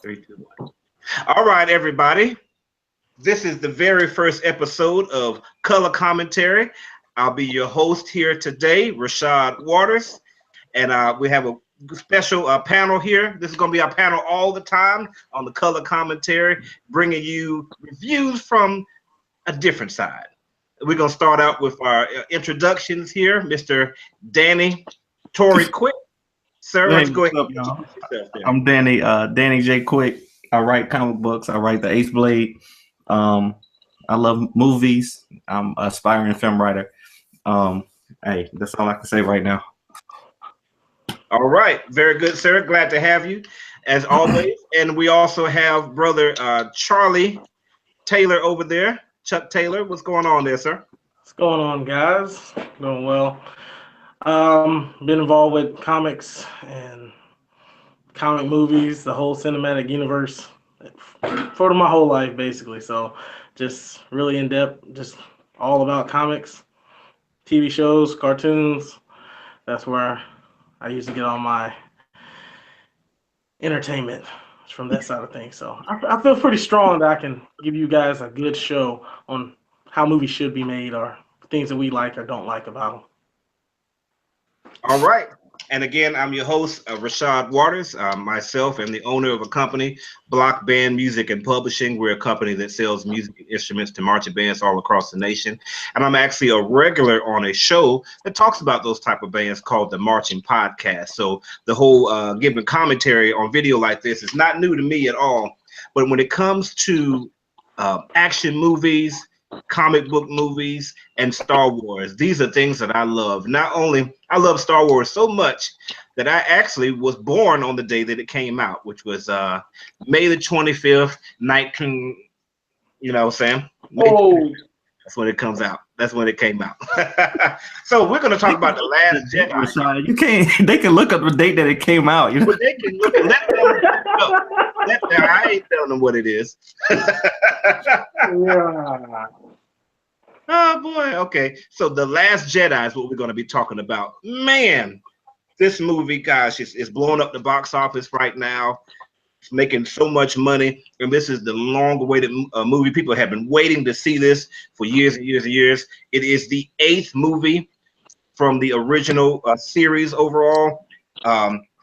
Three, two, one. All right, everybody. This is the very first episode of Color Commentary. I'll be your host here today, Rashad Waters, and we have a special panel here. This is going to be our panel all the time on the Color Commentary, bringing you reviews from a different side. We're going to start out with our introductions here, Mr. Danny Tory Quick. Sir, why Hey, don't you go what's ahead up, and y'all? introduce yourself there? I'm Danny J. Quick. I write comic books. I write the Ace Blade. Um, I love movies. I'm an aspiring film writer. Um, hey, that's all I can say right now. All right, very good, sir. Glad to have you, as always. And we also have brother Charlie Taylor over there. Chuck Taylor, what's going on there, sir? What's going on, guys? Doing well. Been involved with comics and comic movies, the whole cinematic universe for my whole life, basically. So, just really in depth, just all about comics, TV shows, cartoons. That's where I usually get all my entertainment from that side of things. So, I feel pretty strong that I can give you guys a good show on how movies should be made or things that we like or don't like about them. All right. And again, I'm your host, Rashad Waters. Myself am the owner of a company, Block Band Music and Publishing. We're a company that sells music instruments to marching bands all across the nation. And I'm actually a regular on a show that talks about those type of bands called the Marching Podcast. So the whole giving commentary on video like this is not new to me at all. But when it comes to action movies, comic book movies, and Star Wars. These are things that I love. Not only I love Star Wars so much that I actually was born on the day that it came out, which was May the 25th, 19, you know what I'm saying? Oh, That's when it comes out. That's when it came out. So we're going to talk about The Last Jedi. Rashad, you can't. They can look up the date that it came out. You know? But they can look at let them look. I ain't telling them what it is. yeah. Oh boy. Okay. So The Last Jedi is what we're going to be talking about. Man, this movie, gosh, is blowing up the box office right now. It's making so much money, and this is the long-awaited movie. People have been waiting to see this for years and years and years. It is the 8th movie from the original series overall.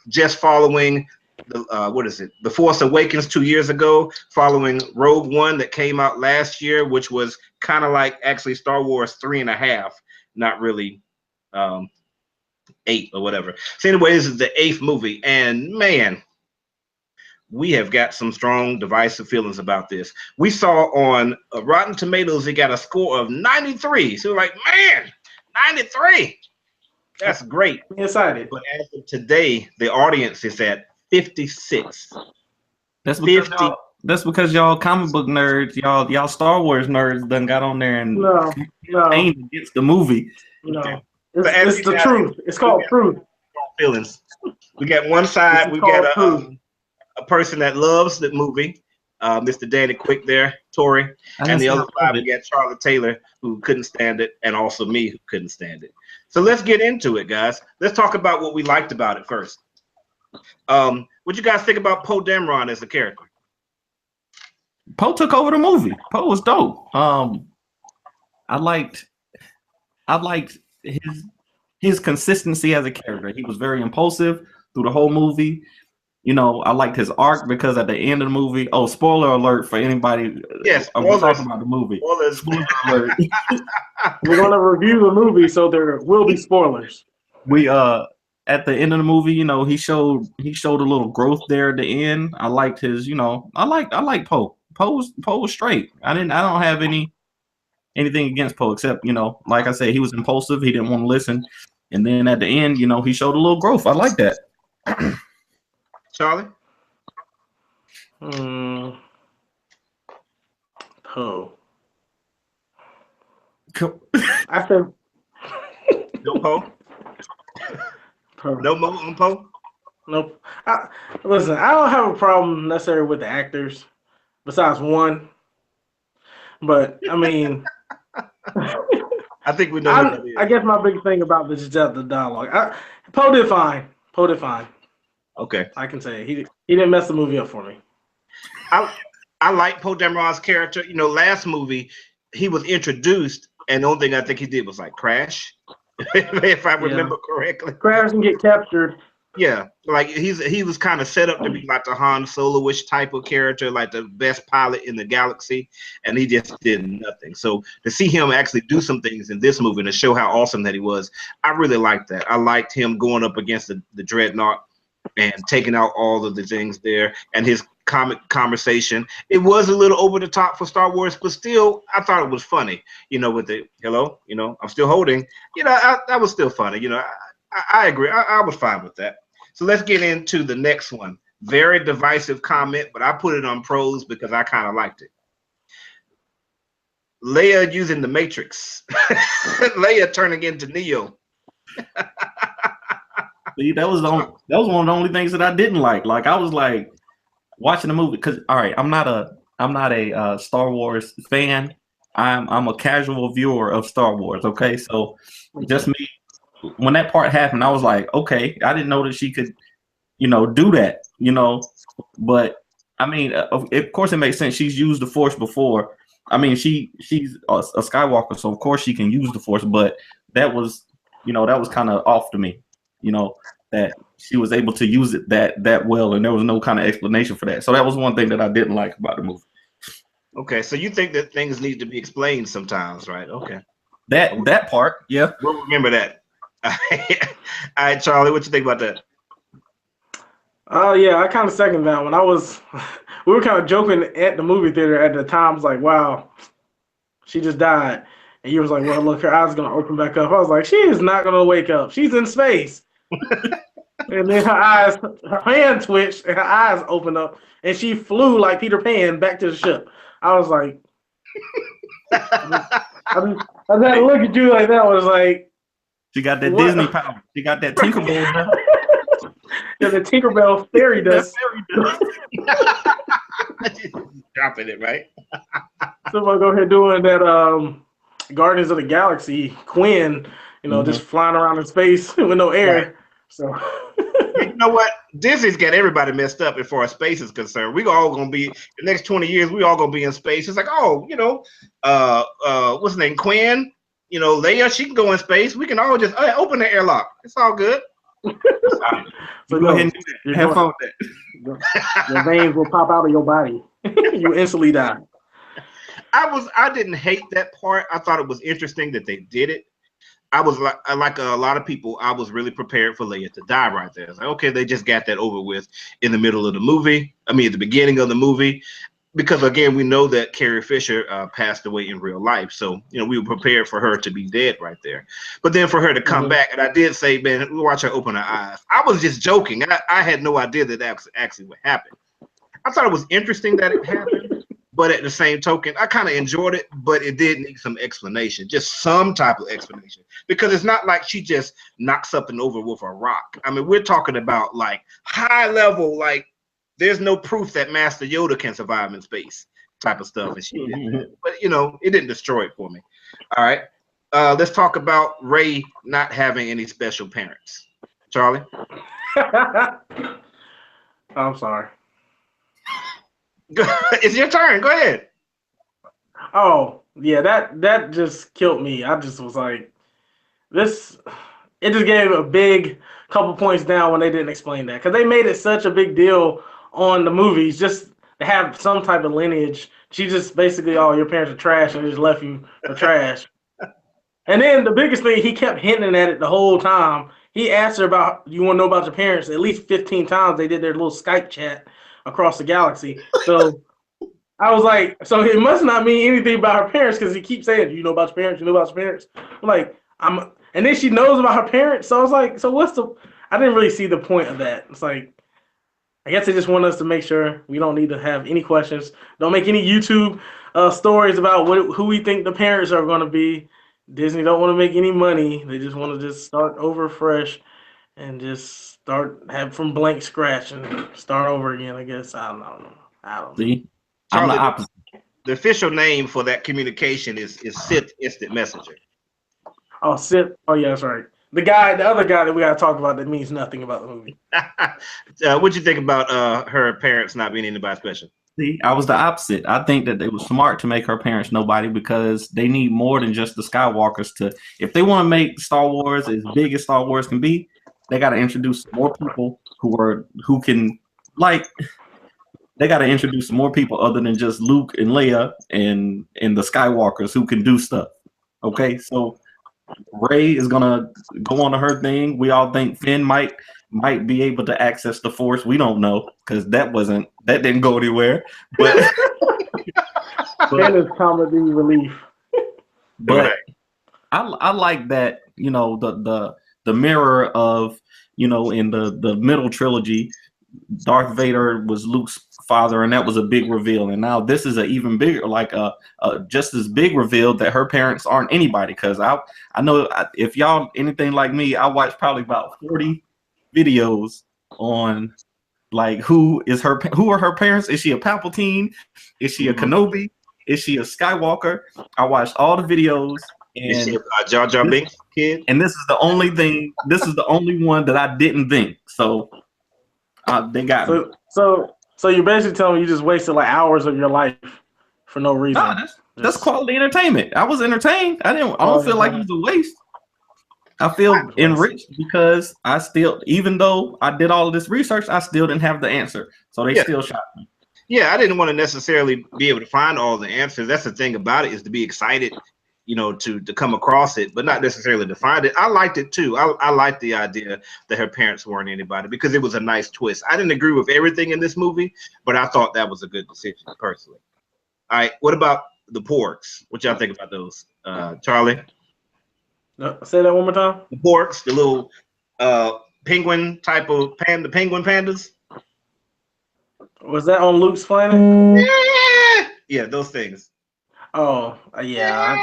Just following the what is it? The Force Awakens 2 years ago, following Rogue One that came out last year, which was kind of like actually Star Wars 3.5, not really 8 or whatever. So anyway, this is the 8th movie, and man, we have got some strong divisive feelings about this. We saw on Rotten Tomatoes, it got a score of 93. So we're like, man, 93. That's great. I'm excited. But as of today, the audience is at 56. That's because 50. that's because y'all comic book nerds, y'all Star Wars nerds, done got on there and No, campaigned against the movie. no. Okay. It's, So as it's you the guys- truth. It's called truth. Feelings. We got one side, It's we called got proof. a person that loves the movie, Mr. Danny Quick there, Tory, and the other side we got Charlie Taylor, who couldn't stand it, and also me, who couldn't stand it. So let's get into it, guys. Let's talk about what we liked about it first. What you guys think about Poe Dameron as a character? Poe took over the movie. Poe was dope. I liked his consistency as a character. He was very impulsive through the whole movie. You know, I liked his arc because at the end of the movie, oh, spoiler alert for anybody. Yes, we're talking about the movie. Spoilers. Spoiler alert. We're gonna review the movie, so there will be spoilers. We at the end of the movie, you know, he showed a little growth there at the end. I liked his, you know, I like Poe. Poe was straight. I don't have anything against Poe except, you know, like I said, he was impulsive. He didn't want to listen, and then at the end, you know, he showed a little growth. I like that. Charlie? Poe. Cool. I said No Poe? Poe. No Mo on Poe? Nope. Listen, I don't have a problem necessarily with the actors, besides one. But I mean, I think we know who that is. I guess my big thing about this is just the dialogue. Poe did fine. Poe did fine. Okay. I can say he didn't mess the movie up for me. I I like Poe Dameron's character. You know, last movie he was introduced, and the only thing I think he did was like crash, if I Yeah. remember correctly. Crash and get captured. Yeah, like he was kind of set up to be like the Han Solo-ish type of character, like the best pilot in the galaxy, and he just did nothing. So to see him actually do some things in this movie and to show how awesome that he was, I really liked that. I liked him going up against the Dreadnought and taking out all of the things there, and his comic conversation. It was a little over the top for Star Wars, but still, I thought it was funny. You know, with the hello, you know, I'm still holding. You know, that was still funny. You know, I agree. I was fine with that. So let's get into the next one. Very divisive comment, but I put it on pros because I kind of liked it. Leia using the Matrix. Leia turning into Neo. See, that was one of the only things that I didn't like. Like I was like watching the movie because all right, I'm not a Star Wars fan. I'm a casual viewer of Star Wars. Okay, so just me. When that part happened, I was like, okay, I didn't know that she could, do that, But I mean, of course, it makes sense. She's used the Force before. I mean, she's a Skywalker, so of course she can use the Force. But that was, that was kind of off to me, that she was able to use it that well, and there was no kind of explanation for that. So that was one thing that I didn't like about the movie. Okay, so you think that things need to be explained sometimes, right? Okay. That part, yeah. We'll remember that. All right, Charlie, what you think about that? Yeah, I kind of second that one. We were kind of joking at the movie theater at the time. I was like, wow, she just died. And you was like, well, look, her eyes are going to open back up. I was like, she is not going to wake up. She's in space. And then her hand twitched and her eyes opened up and she flew like Peter Pan back to the ship. I was like, I had to look at you like that. I was like, she got that what? Disney power. She got that Tinkerbell. Yeah, the Tinkerbell fairy dust. Dropping it, right? So if I go ahead doing that Guardians of the Galaxy, Quinn, just flying around in space with no air. Right. So you know what? Disney's got everybody messed up as far as space is concerned. We all gonna be the next 20 years, we all gonna be in space. It's like, oh, what's his name? Quinn, Leia, she can go in space. We can all just open the airlock. It's all good. So go ahead and do that. Have fun with that. Your veins will pop out of your body. You instantly die. I didn't hate that part. I thought it was interesting that they did it. I was like a lot of people, I was really prepared for Leia to die right there. I was like, okay, they just got that over with in the middle of the movie. I mean, at the beginning of the movie, because again, we know that Carrie Fisher passed away in real life. So, we were prepared for her to be dead right there. But then for her to come back, and I did say, man, we watch her open her eyes. I was just joking. I had no idea that actually would happen. I thought it was interesting that it happened. But at the same token, I kind of enjoyed it, but it did need some explanation, just some type of explanation, because it's not like she just knocked something over with a rock. I mean, we're talking about like high level, like there's no proof that Master Yoda can survive in space type of stuff. And she did. But, it didn't destroy it for me. All right. Let's talk about Rey not having any special parents. Charlie? I'm sorry. It's your turn. Go ahead. Oh, yeah, that just killed me. I just was like, this. It just gave a big couple points down when they didn't explain that, because they made it such a big deal on the movies just to have some type of lineage. She just basically, your parents are trash and they just left you for trash. And then the biggest thing, he kept hinting at it the whole time. He asked her about, you want to know about your parents? At least 15 times they did their little Skype chat across the galaxy. So I was like, so it must not mean anything about her parents, because he keeps saying, you know about your parents? You know about your parents? I'm like, and then she knows about her parents. So I was like, so I didn't really see the point of that. It's like, I guess they just want us to make sure we don't need to have any questions. Don't make any YouTube stories about who we think the parents are going to be. Disney don't want to make any money. They just want to just start over fresh and just have from blank scratch and start over again, I guess. I don't know. See? Charlie, I'm the opposite. The official name for that communication is Sith Instant Messenger. Oh, Sith. Oh, yeah, that's right. The other guy that we got to talk about that means nothing about the movie. What'd you think about her parents not being anybody special? See, I was the opposite. I think that it was smart to make her parents nobody because they need more than just the Skywalkers to. If they want to make Star Wars as big as Star Wars can be, they got to introduce more people who can like. They got to introduce more people other than just Luke and Leia and the Skywalkers who can do stuff. Okay, so Rey is gonna go on to her thing. We all think Finn might be able to access the Force. We don't know because that didn't go anywhere. But Finn is comedy relief. but I like that, you know, the mirror of, you know, in the middle trilogy, Darth Vader was Luke's father, and that was a big reveal. And now this is an even bigger, like just as big reveal that her parents aren't anybody. Because I know if y'all anything like me, I watched probably about 40 videos on like who are her parents? Is she a Palpatine? Is she a Kenobi? Is she a Skywalker? I watched all the videos. And is she a Jar Jar Binks kid? And this is the only thing. This is the only one that I didn't think. So they got me. So you're basically telling me you just wasted like hours of your life for no reason. No, that's quality entertainment. I was entertained. I don't feel like it was a waste. I feel enriched because I still, even though I did all of this research, I still didn't have the answer. So they still shot me. Yeah, I didn't want to necessarily be able to find all the answers. That's the thing about it, is to be excited, you know, to come across it, but not necessarily to find it. I liked it too. I liked the idea that her parents weren't anybody because it was a nice twist. I didn't agree with everything in this movie, but I thought that was a good decision personally. All right, what about the porks? What y'all think about those, Charlie? No, say that one more time. The porks, the little penguin type of panda, penguin pandas. Was that on Luke's planet? Yeah, those things. Oh, yeah.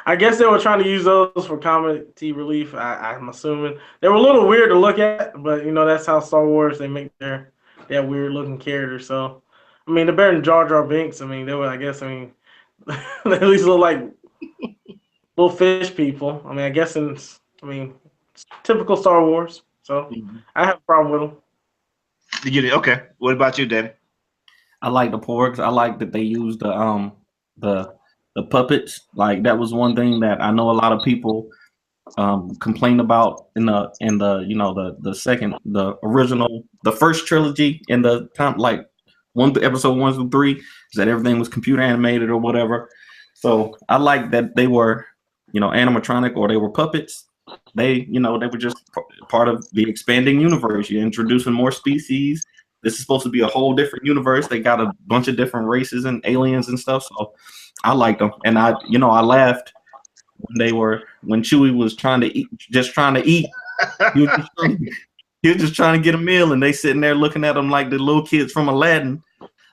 I guess they were trying to use those for comedy relief. I'm assuming they were a little weird to look at, but you know that's how Star Wars they make their weird looking characters. So, I mean, they're better than Jar Jar Binks. I mean, they were. I guess. I mean, they at least look like little fish people. I mean, I guess it's typical Star Wars. So I have a problem with them. Okay. What about you, Danny? I like the porks. I like that they used the puppets. Like that was one thing that I know a lot of people complain about in the you know the original, the first trilogy in the time, like episode 1 through 3, is that everything was computer animated or whatever. So I like that they were, you know, animatronic or they were puppets. They were just part of the expanding universe. You're introducing more species. This is supposed to be a whole different universe. They got a bunch of different races and aliens and stuff. So I liked them. And I laughed when Chewie was trying to eat. He was just trying to get a meal, and they sitting there looking at him like the little kids from Aladdin.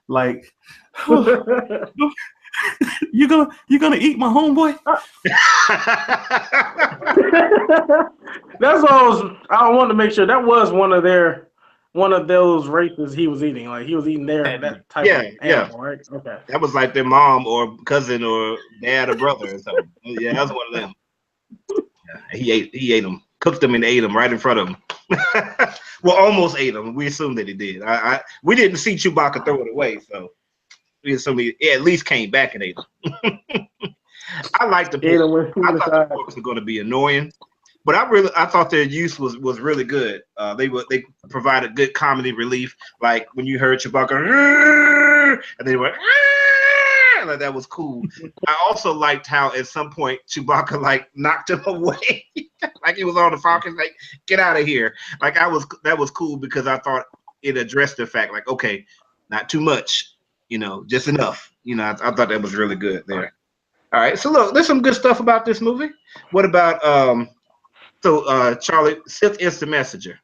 Like, you gonna eat my homeboy? That's what I wanted to make sure that was one of those races he was eating. Like he was eating that type of animal, right? Okay. That was like their mom or cousin or dad or brother or something. Yeah, that was one of them. Yeah, he ate them, cooked them and ate them right in front of him. Well, almost ate them. We assumed that he did. We didn't see Chewbacca throw it away, so we assumed he at least came back and ate them. I like the porks. I thought the porks were going to be annoying, but I thought their use was really good. They provided good comedy relief, like when you heard Chewbacca and they went like that was cool. I also liked how at some point Chewbacca like knocked him away, like he was on the Falcon, like get out of here. Like that was cool because I thought it addressed the fact like, okay, not too much, you know, just enough. You know, I thought that was really good there. All right, so look, there's some good stuff about this movie. What about Charlie, Sith Instant Messenger?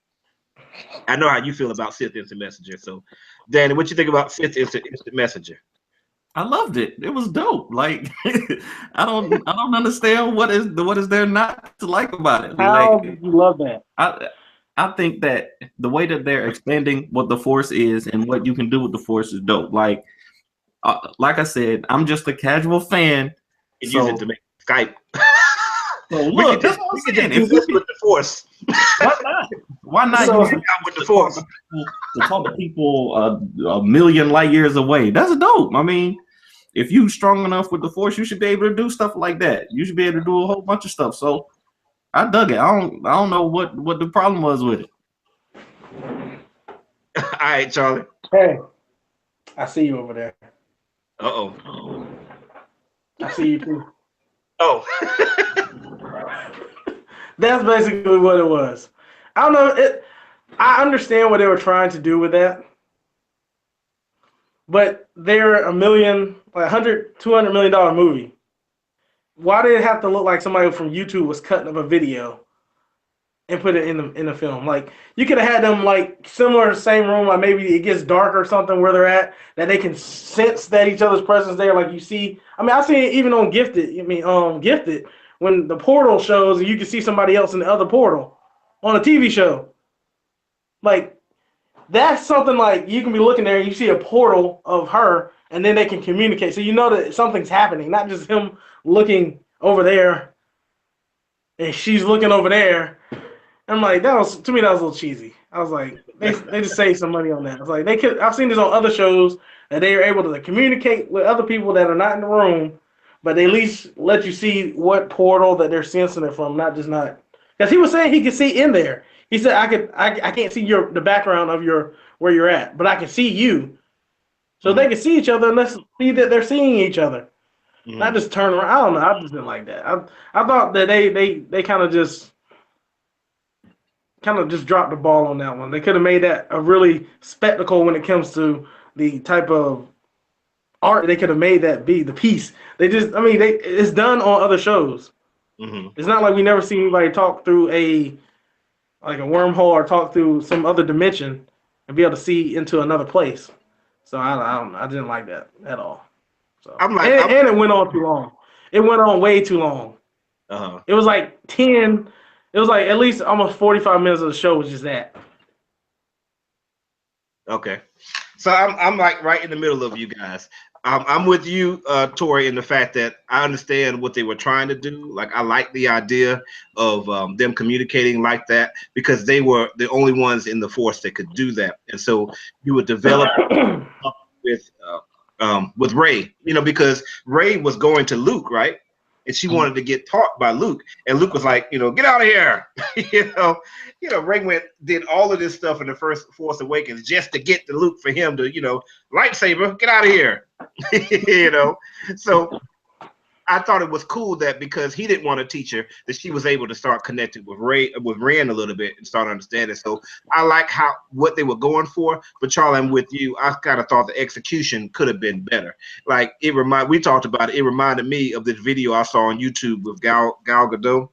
I know how you feel about Sith Instant Messenger. So, Danny, what you think about Sith Instant Messenger? I loved it. It was dope. Like I don't understand what is there not to like about it. How did you love that? I think that the way that they're expanding what the Force is and what you can do with the Force is dope. Like I said, I'm just a casual fan. Use it to make Skype. So look, that's what I'm saying. If this with the Force. why not? Why not So- use it With the Force. to talk to people a million light years away? That's dope. I mean, if you strong enough with the Force, you should be able to do stuff like that. You should be able to do a whole bunch of stuff. So I dug it. I don't know what the problem was with it. All right, Charlie. Hey, I see you over there. Uh-oh. I see you too. Oh. That's basically what it was. I don't know. I understand what they were trying to do with that, but they're $100 million, $200 million movie. Why did it have to look like somebody from YouTube was cutting up a video and put it in the film? Like, you could have had them like similar, same room, like maybe it gets dark or something where they're at, that they can sense that each other's presence there. Like you see, I mean, I see it even on Gifted. Gifted, when the portal shows and you can see somebody else in the other portal on a TV show. Like, that's something like you can be looking there and you see a portal of her and then they can communicate. So you know that something's happening, not just him looking over there and she's looking over there. I'm like, that was a little cheesy. I was like, they just saved some money on that. I was like, I've seen this on other shows that they are able to communicate with other people that are not in the room, but they at least let you see what portal that they're sensing it from, because he was saying he could see in there. He said I can't see the background of where you're at, but I can see you. So they can see each other and let's see that they're seeing each other. Mhm. Not just turn around. I don't know. I just didn't like that. I thought that they kind of just dropped the ball on that one. They could have made that a really spectacle when it comes to the type of art. They could have made that be the piece. It's done on other shows. Mhm. It's not like we never see anybody talk through a wormhole or talk through some other dimension and be able to see into another place. So I didn't like that at all. So and it went on too long. It went on way too long. Uh-huh. It was like at least almost 45 minutes of the show was just that. Okay. So I'm like right in the middle of you guys. I'm with you, Tori, in the fact that I understand what they were trying to do. Like, I like the idea of them communicating like that because they were the only ones in the Force that could do that. And so you would develop with Rey, because Rey was going to Luke, right? And she wanted to get taught by Luke, and Luke was like, get out of here. Rey did all of this stuff in the first Force Awakens just to get to Luke for him to, lightsaber, get out of here. So I thought it was cool that because he didn't want to teach her, that she was able to start connecting with Ren a little bit and start understanding. So I like what they were going for. But Charlie, I'm with you. I kind of thought the execution could have been better. Like we talked about it. It reminded me of this video I saw on YouTube with Gal Gadot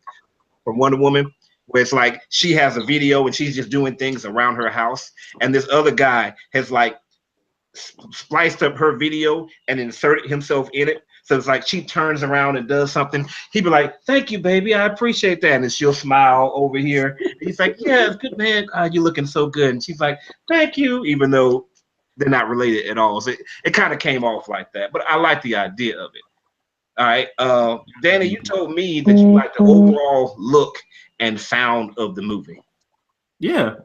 from Wonder Woman, where it's like she has a video and she's just doing things around her house, and this other guy has like spliced up her video and inserted himself in it. So it's like she turns around and does something. He'd be like, "Thank you, baby. I appreciate that." And she'll smile over here. And he's like, "Yeah, it's good, man. You're looking so good." And she's like, "Thank you," even though they're not related at all. So it kind of came off like that. But I like the idea of it. All right. Danny, you told me that you like the overall look and sound of the movie. Yeah,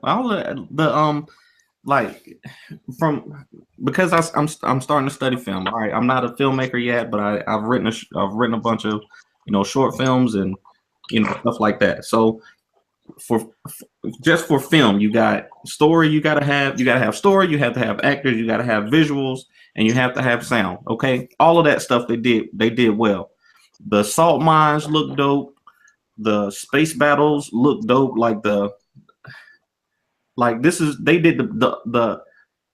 because I'm starting to study film. All right, I'm not a filmmaker yet, but I've written a bunch of short films and stuff like that. So for film, you got story. You gotta have story. You have to have actors. You gotta have visuals, and you have to have sound. Okay, all of that stuff they did well. The salt mines look dope. The space battles look dope. They did the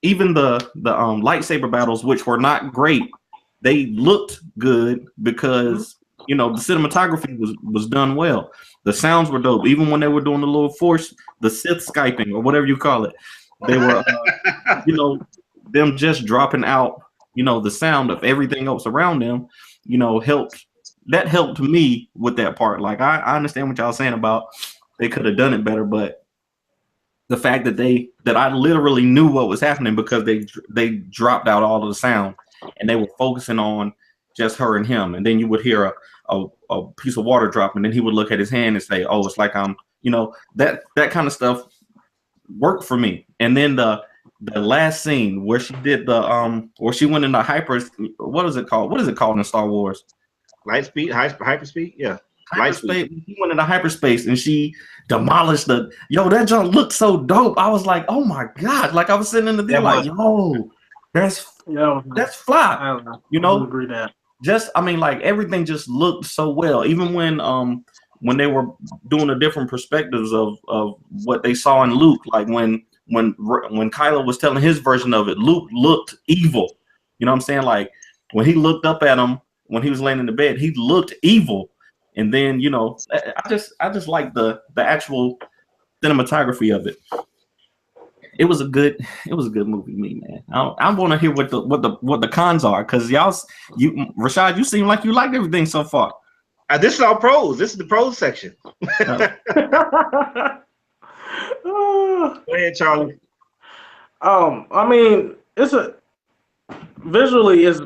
even the lightsaber battles, which were not great, they looked good because the cinematography was done well. The sounds were dope. Even when they were doing the little Force, the Sith Skyping or whatever you call it, they were them just dropping out the sound of everything else around them helped me with that part. Like, I understand what y'all saying about they could have done it better, but the fact that I literally knew what was happening because they dropped out all of the sound and they were focusing on just her and him, and then you would hear a piece of water drop, and then he would look at his hand and say, "Oh, it's like I'm," that kind of stuff worked for me. And then the last scene where she did where she went into what is it called? What is it called in Star Wars? Light speed, hyperspeed, yeah. Hyperspace. He went into hyperspace and she demolished that junk looked so dope. I was like, oh my god! Like I was sitting in the theater like, yo, that's fly. I don't know. I agree that. Like everything just looked so well. Even when they were doing the different perspectives of what they saw in Luke, like when Kylo was telling his version of it, Luke looked evil. You know what I'm saying? Like when he looked up at him when he was laying in the bed, he looked evil. And then I just like the actual cinematography of it. It was a good movie, man. I want to hear what the cons are, because Rashad, you seem like you liked everything so far. This is all pros. This is the pros section. Go ahead, Charlie. I mean, it's visually is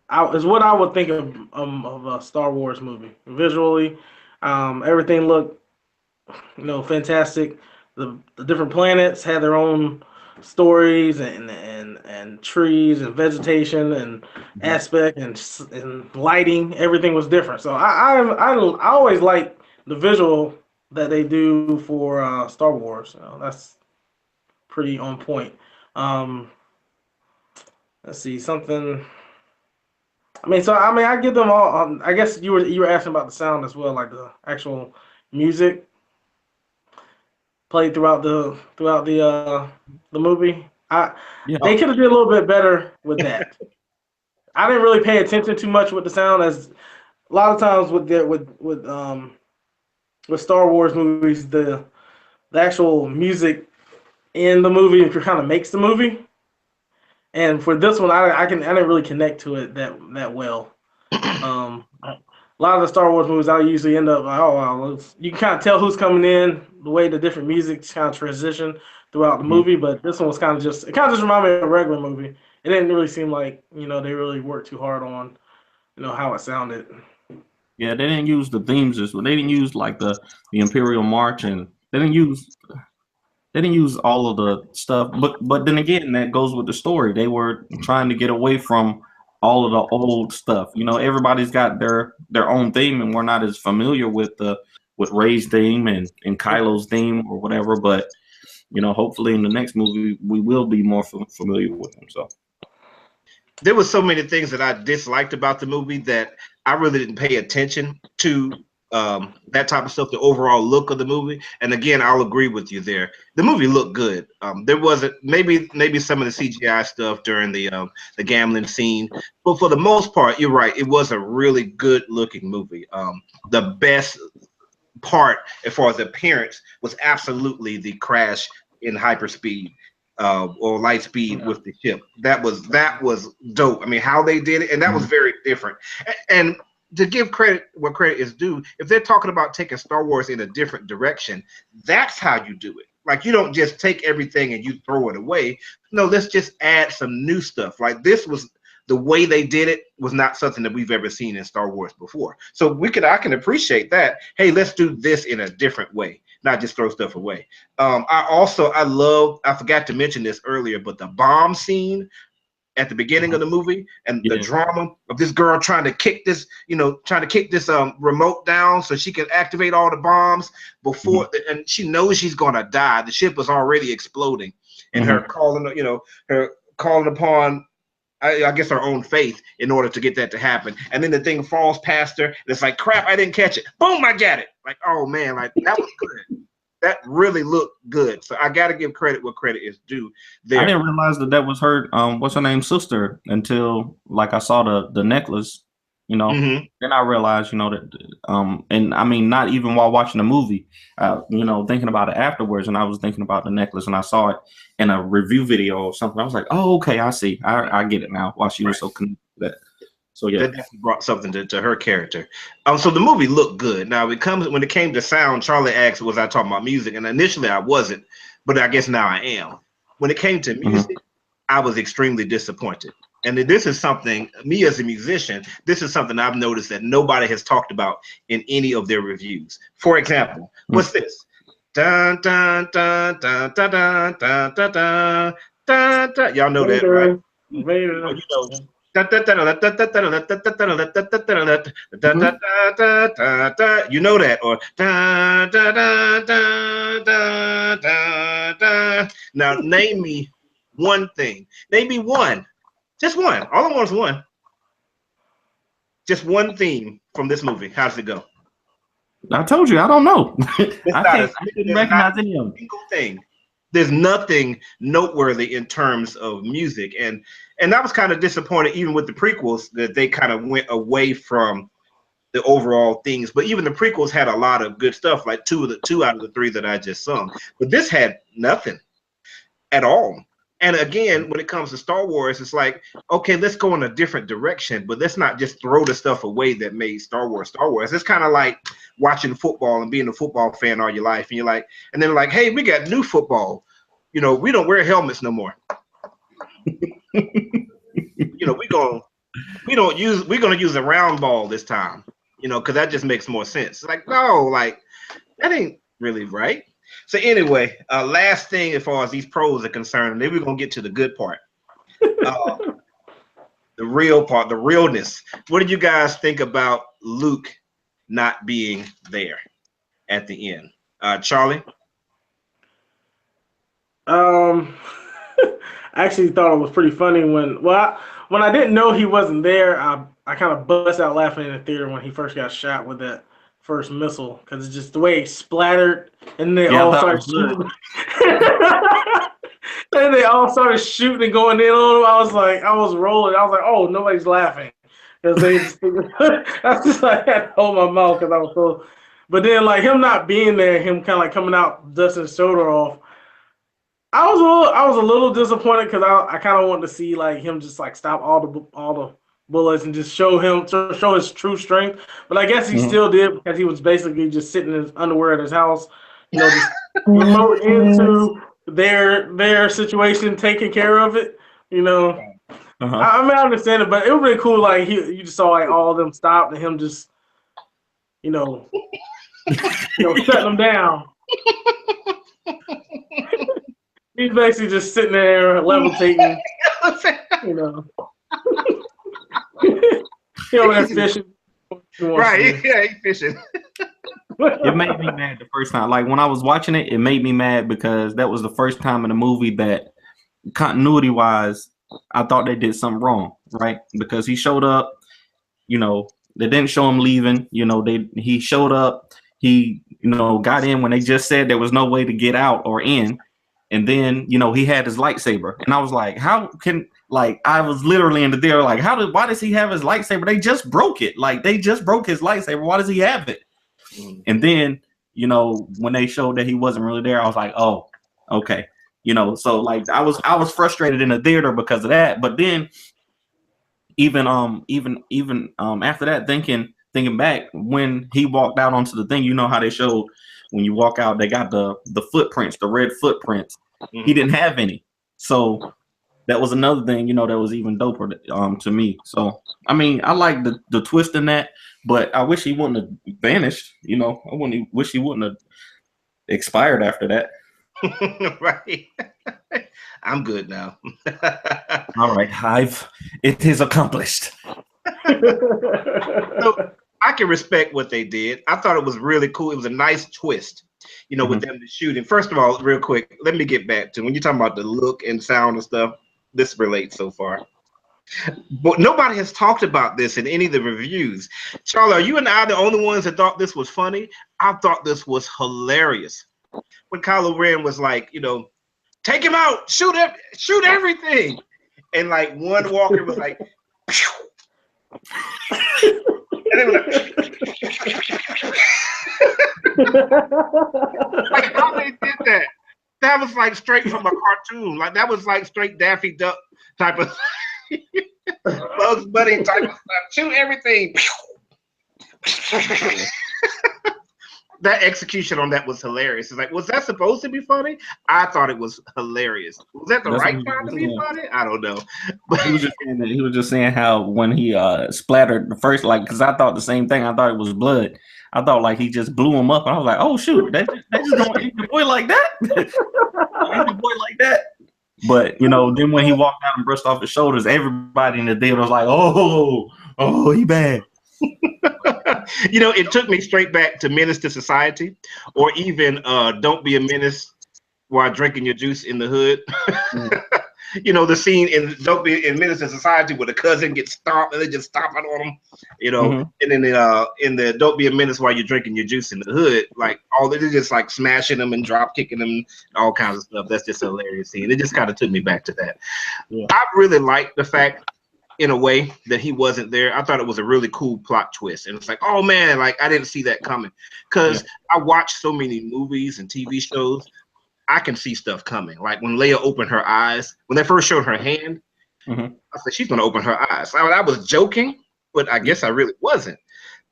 what I would think of a Star Wars movie. Visually, everything looked fantastic. The different planets had their own stories and trees and vegetation and aspect and lighting. Everything was different. So I always like the visual that they do for Star Wars. That's pretty on point. Let's see something. I give them all. I guess you were asking about the sound as well, like the actual music played throughout the movie. They could have did a little bit better with that. I didn't really pay attention too much with the sound, as a lot of times with Star Wars movies, the actual music in the movie kind of makes the movie. And for this one, I didn't really connect to it that well. A lot of the Star Wars movies, I usually end up like, oh wow, you can kind of tell who's coming in, the way the different music kind of transition throughout the movie. But this one was kind of just reminded me of a regular movie. It didn't really seem like they really worked too hard on how it sounded. Yeah, they didn't use the themes as well. They didn't use like the Imperial March, and they didn't use all of the stuff. But then again, that goes with the story. They were trying to get away from all of the old stuff. Everybody's got their own theme, and we're not as familiar with Rey's theme and Kylo's theme or whatever. But hopefully in the next movie we will be more familiar with them. So there was so many things that I disliked about the movie that I really didn't pay attention to. That type of stuff, the overall look of the movie. And again, I'll agree with you there. The movie looked good. There wasn't maybe some of the CGI stuff during the gambling scene, but for the most part, you're right. It was a really good looking movie. The best part, as far as appearance, was absolutely the crash in hyperspeed or light speed with the ship. That was dope. I mean, how they did it, and that was very different. And to give credit where credit is due, if they're talking about taking Star Wars in a different direction, that's how you do it. Like, you don't just take everything and you throw it away. No, let's just add some new stuff. Like, this was the way they did it was not something that we've ever seen in Star Wars before. So I can appreciate that. Hey, let's do this in a different way, not just throw stuff away. I forgot to mention this earlier, but the bomb scene at the beginning of the movie and the drama of this girl trying to kick this remote down so she can activate all the bombs before, and she knows she's gonna die. The ship is already exploding, and her calling upon, I guess, her own faith in order to get that to happen. And then the thing falls past her, and it's like, crap, I didn't catch it. Boom, I got it. Like, oh man, like that was good. That really looked good. So I got to give credit where credit is due there. I didn't realize that was her, what's her name, sister, until like I saw the necklace, Then I realized, that, and I mean, not even while watching the movie, thinking about it afterwards, and I was thinking about the necklace, and I saw it in a review video or something. I was like, oh, okay, I see. I get it now, why she was so connected to that. So yeah, that definitely brought something to her character. So the movie looked good. Now when it came to sound, Charlie asked, was I talking about music? And initially I wasn't, but I guess now I am. When it came to music, I was extremely disappointed. and this is something, me as a musician, this is something I've noticed that nobody has talked about in any of their reviews. For example, what's this? Dun, dun, dun, dun, dun, dun, dun, dun, dun, dun, dun. Y'all know that, right? Vader. You know. You know that, or now name me one thing. Name me one, just one. All I want is one. Just one theme from this movie. How does it go? I told you, I don't know. I couldn't recognize any of them. Single thing. There's nothing noteworthy in terms of music, and I was kind of disappointed even with the prequels that they kind of went away from the overall things. But even the prequels had a lot of good stuff, like two out of the three that I just sung. But this had nothing at all. And again, when it comes to Star Wars, it's like, okay, let's go in a different direction, but let's not just throw the stuff away that made Star Wars Star Wars. It's kind of like watching football and being a football fan all your life, and you're like, and then like, hey, we got new football. You know, we don't wear helmets no more. You know, we're gonna use a round ball this time. You know, because that just makes more sense. It's like, no, like that ain't really right. So anyway, last thing as far as these pros are concerned, then we're gonna get to the good part. The real part, the realness. What did you guys think about Luke not being there at the end? Charlie? I actually thought it was pretty funny when I didn't know he wasn't there. I kind of bust out laughing in the theater when he first got shot with that first missile, because it's just the way it splattered and they all started shooting. And they all started shooting and going in on him. I was rolling. I was like, oh, nobody's laughing. Because they just, I was just like, I had to hold my mouth because I was so. But then, like, him not being there, him kind of like coming out, dusting his shoulder off. I was a little disappointed because I kind of wanted to see like him just like stop all the bullets and just show his true strength. But I guess he still did, because he was basically just sitting in his underwear at his house, you know, just remote into their situation, taking care of it. You know, I mean, I understand it, but it was really cool. Like you just saw like all of them stop and him just, you know, shutting them down. He's basically just sitting there levitating, you know. They're fishing. Right, yeah, he's fishing. It made me mad the first time. Like when I was watching it, it made me mad because that was the first time in the movie that continuity-wise, I thought they did something wrong, right? Because he showed up, you know, they didn't show him leaving, you know, he showed up, he, you know, got in when they just said there was no way to get out or in. And then, you know, he had his lightsaber. And I was like, how can, like, I was literally in the theater, like, why does he have his lightsaber? They just broke it. Like, they just broke his lightsaber. Why does he have it? And then, you know, when they showed that he wasn't really there, I was like, oh, okay. You know, so like I was frustrated in the theater because of that. But then even after that, thinking back, when he walked out onto the thing, you know how they showed when you walk out, they got the footprints, the red footprints. He didn't have any. So that was another thing, you know, that was even doper to me. So, I mean, I like the twist in that, but I wish he wouldn't have vanished. You know, wish he wouldn't have expired after that. Right. I'm good now. All right, it is accomplished. So I can respect what they did. I thought it was really cool. It was a nice twist, you know, with them shooting. First of all, real quick, let me get back to when you're talking about the look and sound and stuff. This relates so far. But nobody has talked about this in any of the reviews. Charlie, are you and I the only ones that thought this was funny? I thought this was hilarious. When Kylo Ren was like, you know, take him out, shoot everything. And like one walker was like, pew. And they were like how they did that. That was like straight from a cartoon. Like that was like straight Daffy Duck type of Bugs Bunny type of stuff. Shoot everything. that execution on that was hilarious. It's like, was that supposed to be funny? I thought it was hilarious. Was that the That's right what he time was to be saying. funny? I don't know. He was just saying that, he was just saying how when he splattered the first, like, because I thought the same thing. I thought it was blood. I thought like he just blew him up. And I was like, oh shoot, they just gonna end the boy like that? End the boy like that? But you know, then when he walked out and brushed off his shoulders, everybody in the theater was like, oh, he bad. You know, it took me straight back to Menace to Society, or even Don't Be a Menace while drinking your juice in the hood. You know, the scene in Don't Be in Menace to Society where the cousin gets stomped and they just stomp it on him. You know, and then in the Don't Be a Menace while you're drinking your juice in the hood, like all they're just like smashing them and drop kicking them, all kinds of stuff. That's just a hilarious scene. It just kind of took me back to that. Yeah. I really like the fact, in a way, that he wasn't there. I thought it was a really cool plot twist, and it's like, oh man, like I didn't see that coming, because I watched so many movies and TV shows. I can see stuff coming. Like when Leia opened her eyes, when they first showed her hand, I said she's gonna open her eyes. I was joking, but I guess I really wasn't.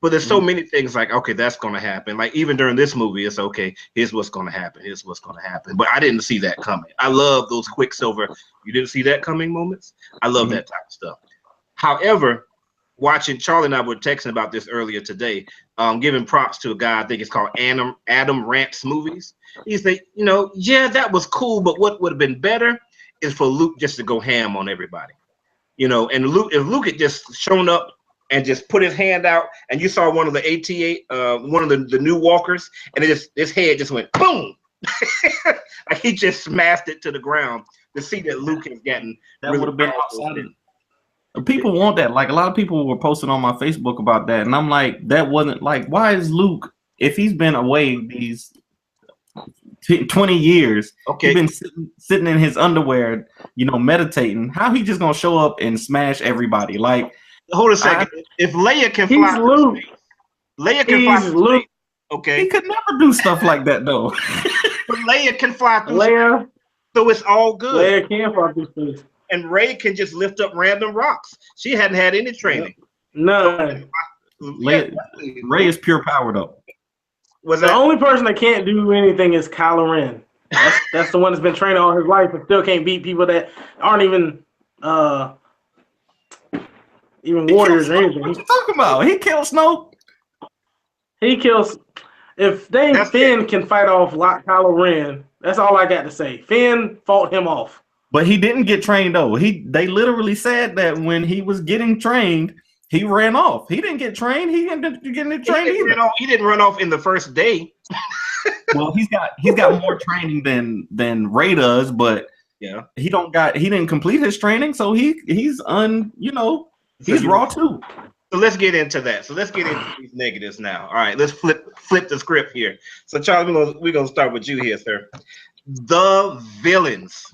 But there's so many things like, okay, that's gonna happen. Like even during this movie, it's okay. Here's what's gonna happen. Here's what's gonna happen. But I didn't see that coming. I love those Quicksilver. You didn't see that coming moments. I love that type of stuff. However, watching Charlie and I were texting about this earlier today, giving props to a guy, I think it's called Adam Rants Movies. He's like, you know, yeah, that was cool, but what would have been better is for Luke just to go ham on everybody. You know, and Luke, if Luke had just shown up and just put his hand out, and you saw one of the AT-8, one of the new walkers, and his head just went boom. Like he just smashed it to the ground to see that Luke has gotten That really would have been powerful. outside of people want that. Like a lot of people were posting on my Facebook about that, and I'm like, that wasn't like, why is Luke, if he's been away these 20 years, he's been sitting in his underwear, you know, meditating, how he just gonna show up and smash everybody? Like, hold a second. If Leia can He's fly Luke. space, Leia can fly through Luke. space. Okay, he could never do stuff like that though. but Leia can fly through Leia. space, so it's all good. Leia can fly through space. And Rey can just lift up random rocks. She hadn't had any training. None. Rey is pure power though. The only person that can't do anything is Kylo Ren. That's the one that's been training all his life and still can't beat people that aren't even warriors or anything. What you talking about? He killed Snoke. He kills. If Finn can fight off Kylo Ren, that's all I got to say. Finn fought him off. But he didn't get trained though. They literally said that when he was getting trained, he ran off. He didn't get trained. He didn't get trained either. He didn't run off in the first day. Well, he's got more training than Rey does, but yeah, he didn't complete his training, so he's raw too. So let's get into that. So let's get into these negatives now. All right, let's flip the script here. So Charlie, we're gonna start with you here, sir. The villains.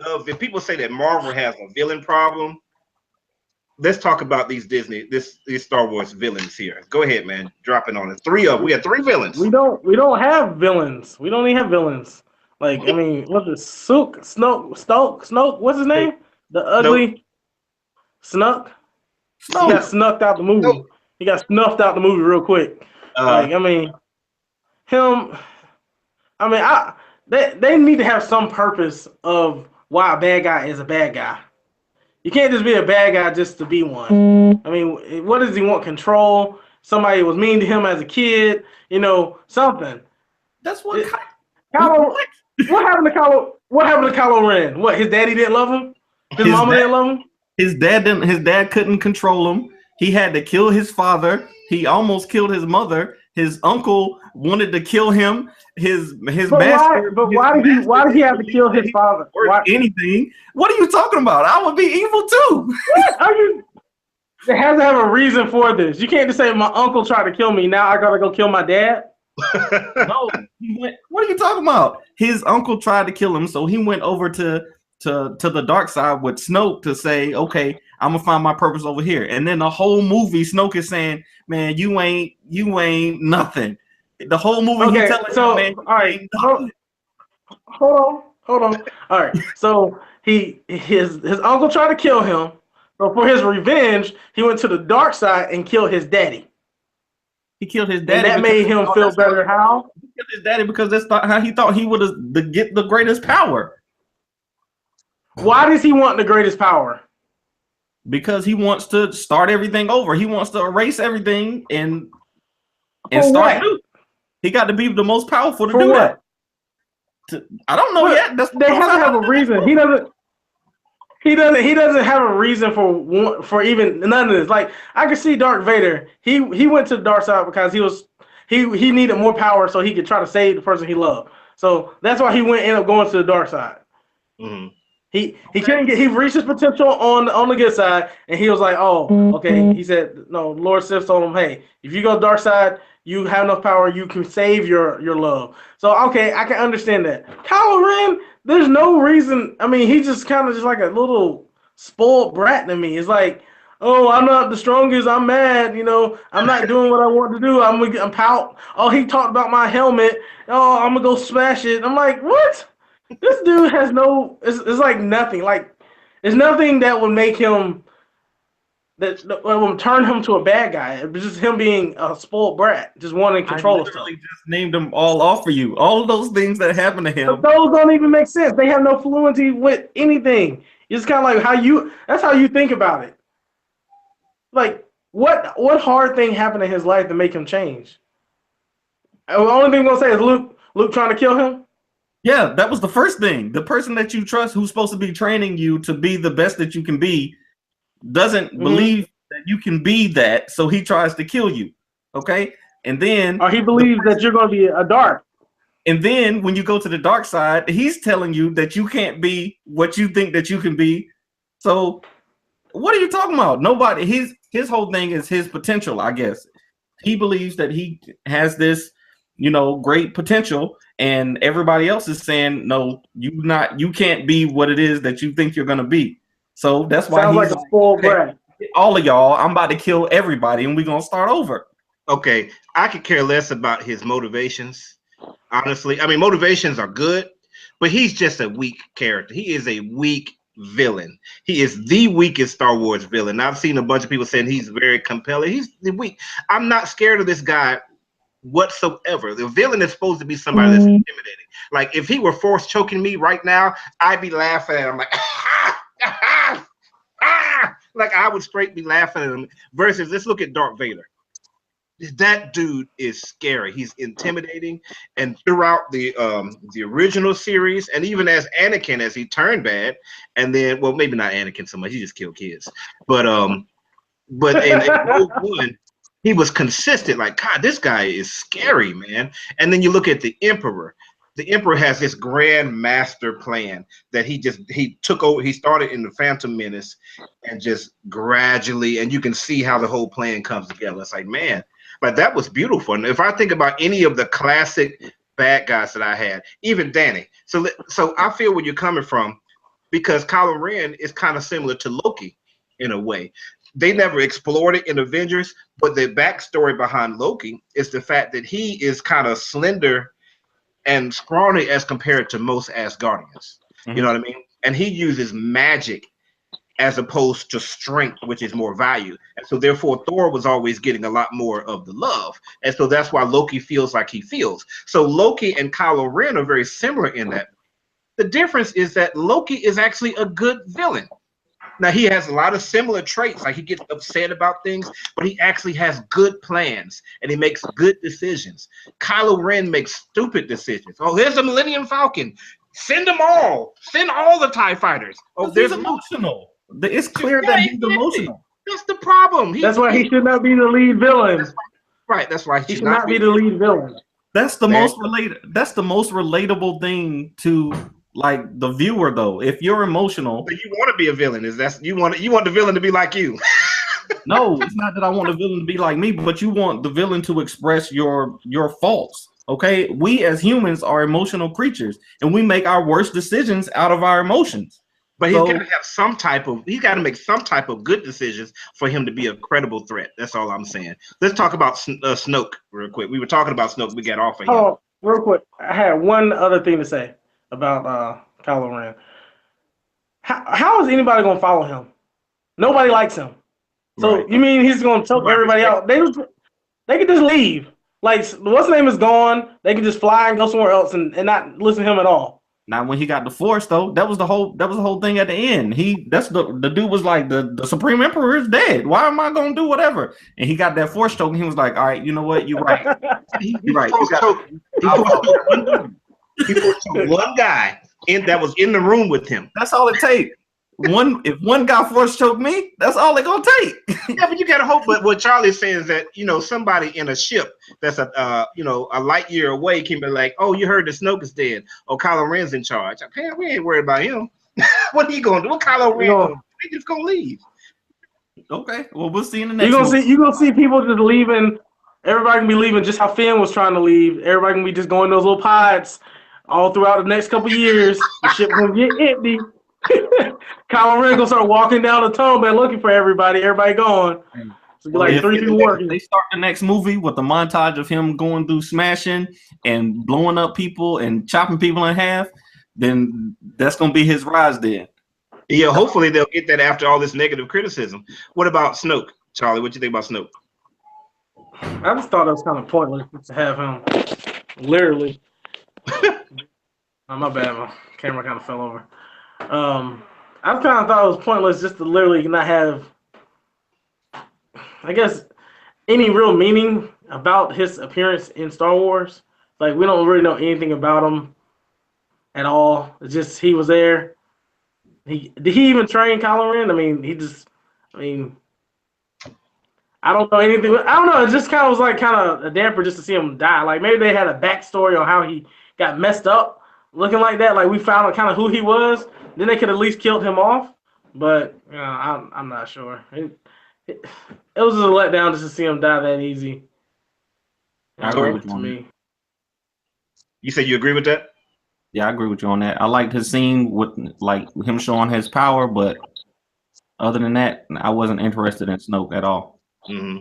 If people say that Marvel has a villain problem, let's talk about these Star Wars villains here. Go ahead, man. Drop it on us. We have 3 villains. We don't have villains. We don't even have villains. Like, I mean, what's it? Snoke. What's his name? The ugly Snoke. He got snuffed out the movie. Nope. He got snuffed out the movie real quick. They need to have some purpose of why a bad guy is a bad guy. You can't just be a bad guy just to be one. I mean, what does he want? Control? Somebody was mean to him as a kid, something. That's what. What happened to Kylo? What happened to Kylo Ren? What, his daddy didn't love him? His mama didn't love him? His dad couldn't control him. He had to kill his father. He almost killed his mother. His uncle wanted to kill him. His master. Why did he have to kill his father? Anything? What are you talking about? I would be evil too. What are you? There has to have a reason for this. You can't just say my uncle tried to kill me. Now I gotta go kill my dad. No, what are you talking about? His uncle tried to kill him, so he went over to the dark side with Snoke to say, okay, I'm gonna find my purpose over here. And then the whole movie, Snoke is saying, man, you ain't nothing. The whole movie, okay, telling so, him, man, all right, hold on. All right, so his uncle tried to kill him. So for his revenge, he went to the dark side and killed his daddy. He killed his And daddy. that made him feel better. How? He killed his daddy because that's how he thought he would get the greatest power. Why does he want the greatest power? Because he wants to start everything over. He wants to erase everything and For start what? new. He got to be the most powerful to For do what? that. I don't know yet. They have to have a reason. He doesn't have a reason for even none of this. Like, I could see Darth Vader. He went to the dark side because he needed more power so he could try to save the person he loved. So that's why he ended up going to the dark side. Mm-hmm. He couldn't get. He reached his potential on the good side, and he was like, "Oh, okay." He said, "No." Lord Sith told him, "Hey, if you go dark side, you have enough power. You can save your love." So okay, I can understand that. Kylo Ren, there's no reason. I mean, he's just kind of just like a little spoiled brat to me. It's like, "Oh, I'm not the strongest. I'm mad. I'm not doing what I want to do. I'm pout. Oh, he talked about my helmet. Oh, I'm gonna go smash it." I'm like, what? This dude has no. It's like nothing. Like, there's nothing that would make him that would turn him to a bad guy. It was just him being a spoiled brat, just wanting control of stuff. I literally just named them all off for you. All of those things that happened to him. But those don't even make sense. They have no fluency with anything. It's kind of like that's how you think about it. Like, what hard thing happened in his life to make him change? The only thing I'm gonna say is Luke trying to kill him. Yeah, that was the first thing. The person that you trust, who's supposed to be training you to be the best that you can be, doesn't believe that you can be that, so he tries to kill you. Okay? And then Or he believes that you're going to be a dark. And then when you go to the dark side, he's telling you that you can't be what you think that you can be. So what are you talking about? Nobody, his whole thing is his potential, I guess. He believes that he has this, great potential, and everybody else is saying, no, you can't be what it is that you think you're gonna be. So that's why sounds he's like a spoiled brat. All of y'all, I'm about to kill everybody, and we're gonna start over. Okay, I could care less about his motivations. Honestly, I mean, motivations are good, but he's just a weak character. He is a weak villain. He is the weakest Star Wars villain. I've seen a bunch of people saying he's very compelling. He's weak. I'm not scared of this guy whatsoever. The villain is supposed to be somebody that's intimidating. Like, if he were force choking me right now, I'd be laughing at him like, like I would straight be laughing at him. Versus, let's look at Darth Vader. That dude is scary. He's intimidating, and throughout the original series, and even as Anakin, as he turned bad, and then, well, maybe not Anakin so much. He just killed kids, but in Rogue One, he was consistent. Like, God, this guy is scary, man. And then you look at the Emperor. The Emperor has this grand master plan that he took over. He started in the Phantom Menace, and just gradually, and you can see how the whole plan comes together. It's like, man. But that was beautiful. And if I think about any of the classic bad guys that I had, even Danny. So I feel where you're coming from, because Kylo Ren is kind of similar to Loki in a way. They never explored it in Avengers, but the backstory behind Loki is the fact that he is kind of slender and scrawny as compared to most Asgardians. Mm-hmm. You know what I mean? And he uses magic as opposed to strength, which is more value. And so therefore Thor was always getting a lot more of the love. And so that's why Loki feels like he feels. So Loki and Kylo Ren are very similar in that. The difference is that Loki is actually a good villain. Now, he has a lot of similar traits, like he gets upset about things, but he actually has good plans, and he makes good decisions. Kylo Ren makes stupid decisions. Oh, here's the Millennium Falcon. Send them all. Send all the TIE fighters. Oh, there's emotional. It's clear that he's emotional. That's the problem. That's why he should not be the lead villain. That's why he should not be the lead villain. That's the most relatable thing to, like, the viewer, though. If you're emotional, but you want to be a villain, you want the villain to be like you. No, it's not that I want the villain to be like me, but you want the villain to express your faults. Okay, we as humans are emotional creatures, and we make our worst decisions out of our emotions. But he's got to have he's got to make some type of good decisions for him to be a credible threat. That's all I'm saying. Let's talk about Snoke real quick. We were talking about Snoke. We got off of him. Oh, real quick. I had one other thing to say about Kylo Ren. How is anybody going to follow him? Nobody likes him. So right. You mean he's going to choke everybody out? They They could just leave. Like, what's name is gone. They could just fly and go somewhere else and not listen to him at all. Now, when he got the Force, though, that was the whole thing at the end. The dude was like, the Supreme Emperor is dead. Why am I gonna do whatever? And he got that Force choke, and he was like, all right, you know what? You're right. You're right. He forced one guy that was in the room with him. That's all it takes. If one guy Force choked me, that's all it gonna take. Yeah, but you gotta hope. But what Charlie's saying is that somebody in a ship that's a light year away can be like, oh, you heard that Snoke is dead. Oh, Kylo Ren's in charge. Man, we ain't worried about him. What are you gonna do? What Kylo Ren gonna do? They just gonna leave. Okay, well, we'll see in the next. You're gonna see people just leaving. Everybody can be leaving just how Finn was trying to leave. Everybody can be just going those little pods all throughout the next couple years. The ship gonna get empty. Kylo Ren gonna start walking down the tunnel, man, looking for everybody. Everybody gone. So be like 3 people working. They start the next movie with a montage of him going through smashing and blowing up people and chopping people in half. Then that's gonna be his rise. Then, yeah. Hopefully they'll get that after all this negative criticism. What about Snoke, Charlie? What you think about Snoke? I just thought it was kind of pointless to have him. Literally. Oh, my bad. My camera kind of fell over. I kind of thought it was pointless just to literally not have, I guess, any real meaning about his appearance in Star Wars. Like, we don't really know anything about him at all. It's just he was there. Did he even train Kylo Ren? I don't know anything. I don't know. It just kind of was like kind of a damper just to see him die. Like, maybe they had a backstory on how he got messed up looking like that. Like, we found out kind of who he was. Then they could at least killed him off. But I'm not sure. It was just a letdown just to see him die that easy. I agree with you. You said you agree with that? Yeah, I agree with you on that. I liked his scene with like him showing his power, but other than that, I wasn't interested in Snoke at all. Mm-hmm.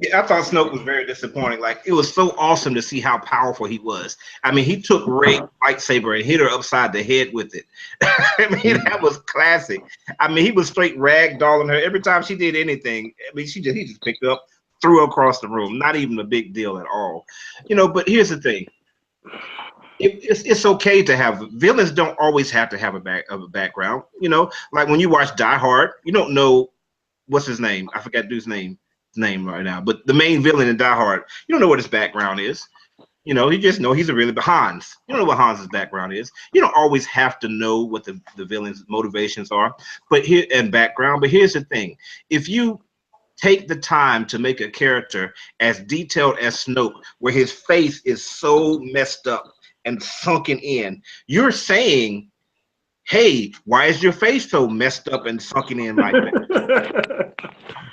Yeah, I thought Snoke was very disappointing. Like, it was so awesome to see how powerful he was. I mean, he took Rey's lightsaber and hit her upside the head with it. I mean, that was classic. I mean, he was straight ragdolling her every time she did anything. I mean, he just picked her up, threw her across the room. Not even a big deal at all. But here's the thing. It's okay to have villains. Don't always have to have a background. Like when you watch Die Hard, you don't know what's his name. I forgot the dude's name right now. But the main villain in Die Hard, you don't know what his background is. You just know he's a really Hans. You don't know what Hans's background is. You don't always have to know what the villain's motivations are, but background. But here's the thing: if you take the time to make a character as detailed as Snoke, where his face is so messed up and sunken in, you're saying, hey, why is your face so messed up and sunken in like that?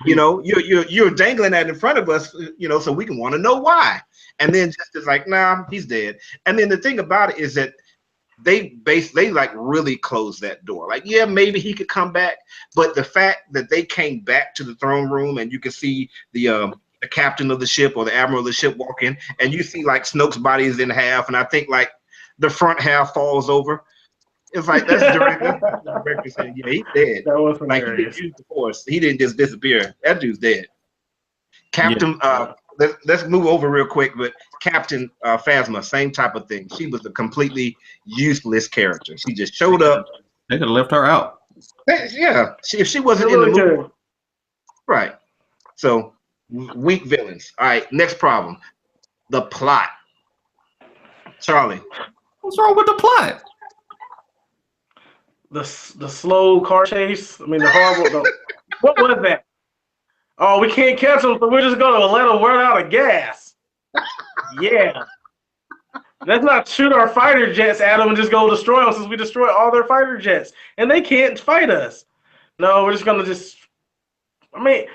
You're dangling that in front of us, so we can want to know why. And then just it's like, nah, he's dead. And then the thing about it is that they like really closed that door. Like, yeah, maybe he could come back, but the fact that they came back to the throne room and you can see the captain of the ship or the admiral of the ship walk in, and you see like Snoke's body is in half, and I think like the front half falls over. It's like that's director saying, yeah, he's dead. That was like he didn't use the Force. He didn't just disappear. That dude's dead. Captain, let's move over real quick. But Captain Phasma, same type of thing. She was a completely useless character. She just showed up. They could have left her out. Yeah, if she wasn't in the movie, right? So weak villains. All right, next problem: the plot. Charlie, what's wrong with the plot? The slow car chase. I mean, the horrible. What was that? Oh, we can't catch them, so we're just gonna let them run out of gas. Yeah. Let's not shoot our fighter jets at them and just go destroy them, since we destroy all their fighter jets and they can't fight us. No, we're just gonna just. I mean,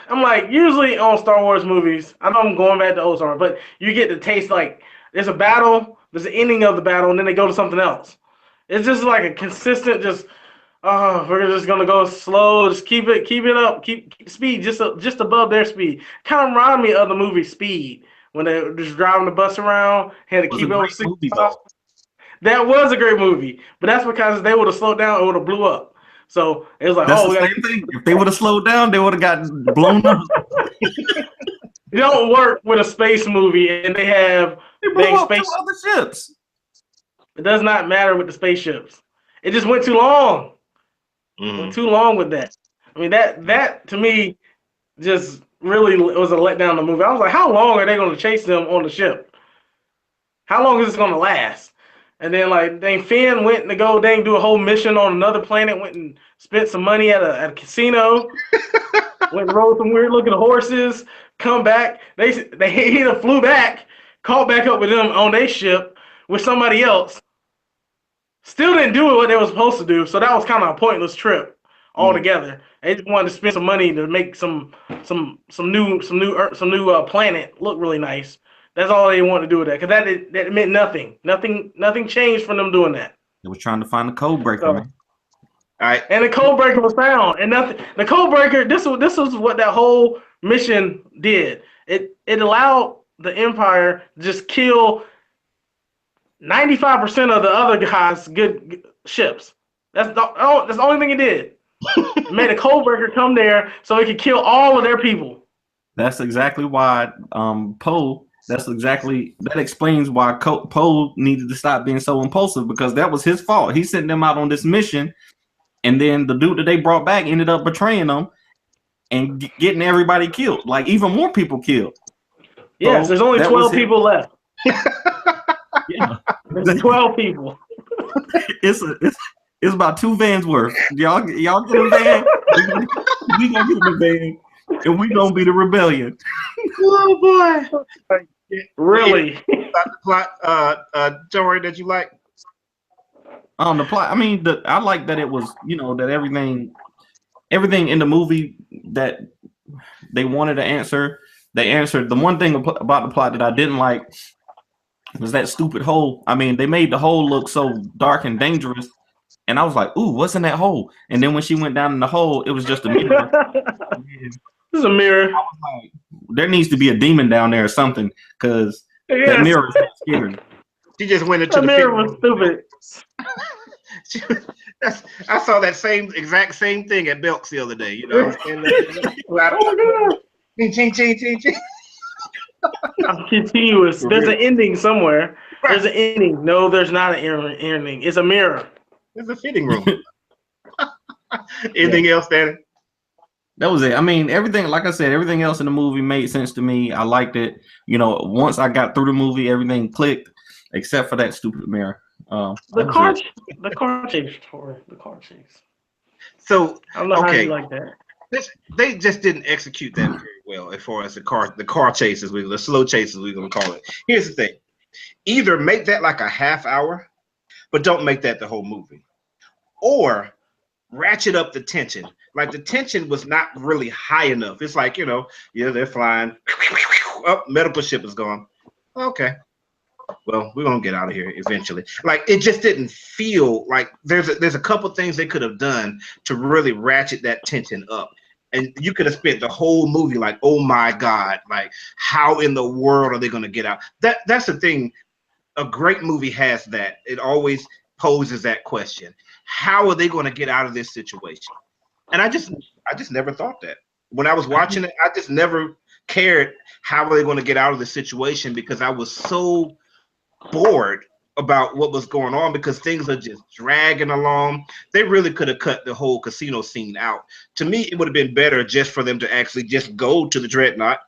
I'm like, usually on Star Wars movies, I know I'm going back to old Star Wars, but you get to taste like there's a battle, there's the ending of the battle, and then they go to something else. It's just like a consistent, we're just gonna go slow, just keep it up, keep speed just above their speed. Kind of remind me of the movie Speed when they were just driving the bus around, had to keep it over 65. That was a great movie, but that's because they would have slowed down, it would have blew up. So it was like, that's the same thing. If they would have slowed down, they would have gotten blown up. don't work with a space movie and they have blew up space. 2 other ships. It does not matter with the spaceships. It just went too long. Went too long with that. I mean, that to me just really was a letdown in the movie. I was like, how long are they going to chase them on the ship? How long is this going to last? And then like, dang, Finn went to go do a whole mission on another planet. Went and spent some money at a casino. Went and rode some weird looking horses. Come back. They either flew back, caught back up with them on their ship with somebody else. Still didn't do what they were supposed to do, so that was kind of a pointless trip altogether. They just wanted to spend some money to make some new planet look really nice. That's all they wanted to do with that, because that meant nothing. Nothing changed from them doing that. They were trying to find the code breaker, So, man. All right. and the code breaker was found, and nothing. The code breaker. This was what that whole mission did. It allowed the Empire to just kill 95% of the other guys' good ships. That's the only thing it did. It made a code breaker come there so it could kill all of their people. That's exactly why Poe. That explains why Poe needed to stop being so impulsive, because that was his fault. He sent them out on this mission, and then the dude that they brought back ended up betraying them and getting everybody killed, like even more people killed. Yes, there's only 12 people left. Yeah, there's 12 people. It's about 2 vans worth. Y'all get a van. We gonna get a van, and we gonna be the rebellion. Oh boy! Really? About the plot, Jory, that you like? The plot. I mean, I like that it was, that everything in the movie that they wanted to answer, they answered. The one thing about the plot that I didn't like was that stupid hole. I mean, they made the hole look so dark and dangerous, and I was like, "Ooh, what's in that hole?" And then when she went down in the hole, it was just a mirror. This is a mirror. I was like, there needs to be a demon down there or something, because that mirror is scary. She just went into the mirror was stupid. I saw that exact same thing at Belk's the other day. Continuous. There's an ending somewhere. Right. There's an ending. No, there's not an ending. It's a mirror. It's a fitting room. Anything else, Danny? That was it. I mean, everything, like I said, everything else in the movie made sense to me. I liked it. Once I got through the movie, everything clicked, except for that stupid mirror. The car chase. So I don't know how you like that. They just didn't execute that very well as far as the car chases, the slow chases, we're gonna call it. Here's the thing: either make that like a half hour, but don't make that the whole movie, or ratchet up the tension. Like the tension was not really high enough. It's like, they're flying. Oh, medical ship is gone. Okay. Well, we're gonna get out of here eventually. Like it just didn't feel like there's a couple things they could have done to really ratchet that tension up. And you could have spent the whole movie like, oh my God, like how in the world are they gonna get out? That's the thing. A great movie has that. It always poses that question. How are they gonna get out of this situation? And I just never thought that. When I was watching it, I just never cared how are they going to get out of the situation, because I was so bored about what was going on, because things are just dragging along. They really could have cut the whole casino scene out. To me, it would have been better just for them to actually just go to the Dreadnought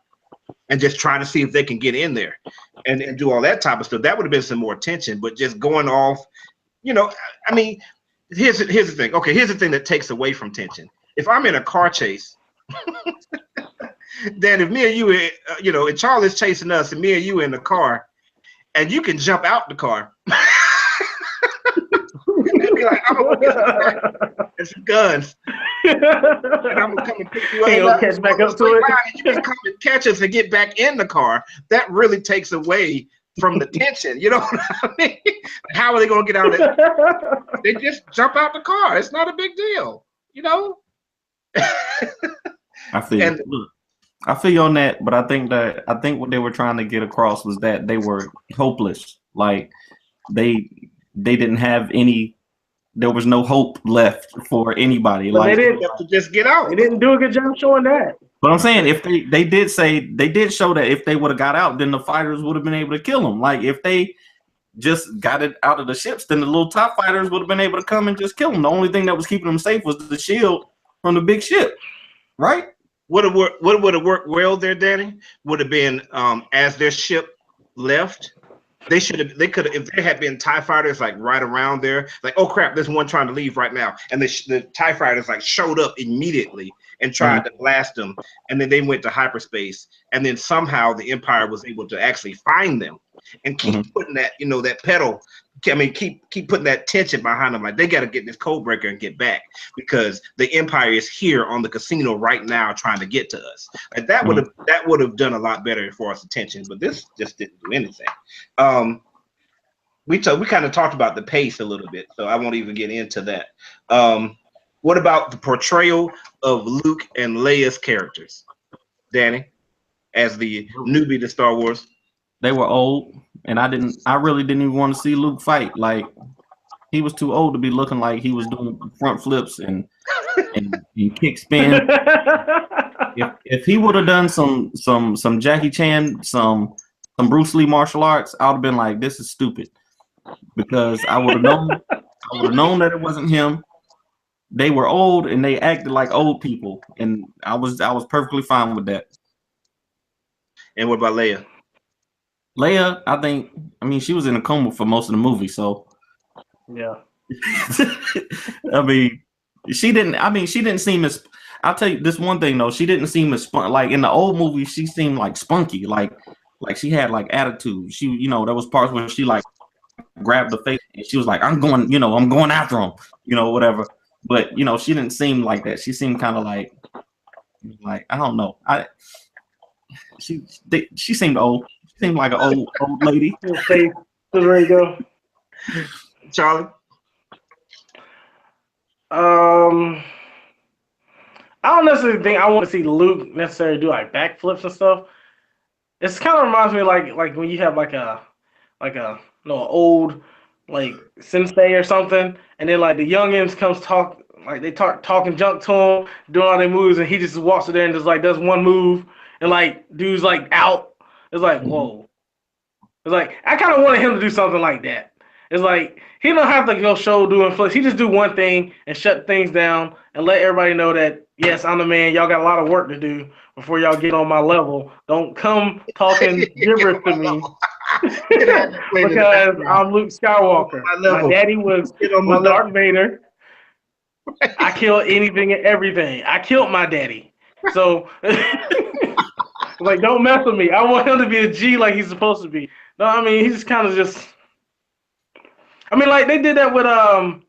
and just try to see if they can get in there and do all that type of stuff. That would have been some more tension, but just going off, I mean, here's the thing. Okay, here's the thing that takes away from tension. If I'm in a car chase, then if me and you, and Charlie's chasing us, and me and you in the car, and you can jump out the car, and be like, I'm gonna get and some guns, and I'm gonna come and pick you up. Catch back up to it. And you can come and catch us and get back in the car. That really takes away from the tension. You know what I mean? How are they gonna get out of it? They just jump out the car. It's not a big deal. I feel you on that, but I think what they were trying to get across was that they were hopeless. Like they didn't have any. There was no hope left for anybody. But they didn't have to just get out. They didn't do a good job showing that. But I'm saying if they did show that if they would have got out, then the fighters would have been able to kill them. Like if they just got it out of the ships, then the little top fighters would have been able to come and just kill them. The only thing that was keeping them safe was the shield from the big ship, right? What would have worked well there, Danny? Would have been as their ship left. They could have, if there had been TIE fighters like right around there, like, oh crap, there's one trying to leave right now. And the TIE fighters like showed up immediately and tried to blast them. And then they went to hyperspace. And then somehow the Empire was able to actually find them and keep putting that, that pedal. I mean, keep putting that tension behind them. Like they got to get this code breaker and get back because the Empire is here on the casino right now trying to get to us. Like that would have done a lot better for us attention, but this just didn't do anything. We kind of talked about the pace a little bit, so I won't even get into that. What about the portrayal of Luke and Leia's characters, Danny, as the newbie to Star Wars? They were old, and I really didn't even want to see Luke fight. Like he was too old to be looking like he was doing front flips and kick spin. If he would have done some Jackie Chan, some Bruce Lee martial arts, I would have been like, this is stupid. Because I would have known that it wasn't him. They were old and they acted like old people, and I was perfectly fine with that. And what about Leia? Leia, I mean, she was in a coma for most of the movie, so yeah. I mean, she didn't seem as. I'll tell you this one thing though, she didn't seem as like in the old movie. She seemed like spunky, like she had like attitude. She, there was parts where she like grabbed the face and she was like, I'm going after him, whatever. But she didn't seem like that. She seemed kind of like I don't know. She seemed old. She seemed like an old lady. Okay, there you go. Charlie. I don't necessarily think I want to see Luke necessarily do like backflips and stuff. It's kind of reminds me of like when you have like a old like sensei or something, and then like the youngins comes talking junk to him, doing all their moves, and he just walks in there and just like does one move, and like dude's like out. It's like whoa. It's like I kind of wanted him to do something like that. It's like he don't have to go show doing flips. He just do one thing and shut things down and let everybody know that yes, I'm the man. Y'all got a lot of work to do before y'all get on my level. Don't come talking gibberish to me because I'm Luke Skywalker. My daddy was Darth Vader. I killed anything and everything. I killed my daddy. So like, don't mess with me. I want him to be a G like he's supposed to be. No, I mean he's kind of just. I mean, like they did that with Yoda.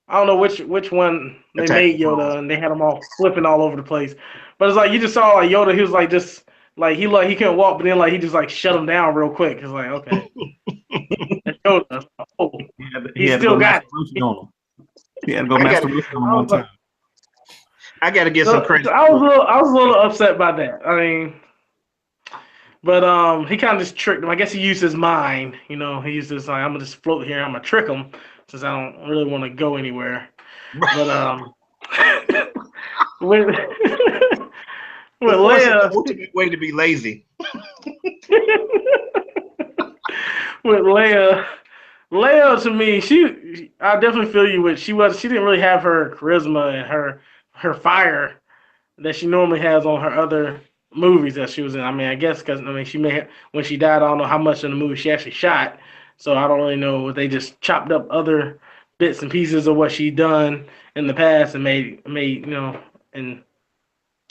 I don't know which one they made Yoda, and they had them all flipping all over the place. But it's like you just saw like Yoda. He was like just like he couldn't walk, but then like he just like shut him down real quick. It's like okay, that's Yoda. Oh, he still got it. He had to go masturbation on him one time. I got to get some credit. I was a little upset by that. I mean. But he kind of just tricked him. I guess he used his mind. He used his like, I'm gonna just float here. I'm gonna trick him since I don't really want to go anywhere. But with Leia, the ultimate way to be lazy. With Leia to me, I definitely feel you with. She didn't really have her charisma and her fire that she normally has on her other movies that she was in. I mean, I guess because she when she died, I don't know how much in the movie she actually shot, so I don't really know if they just chopped up other bits and pieces of what she done in the past and made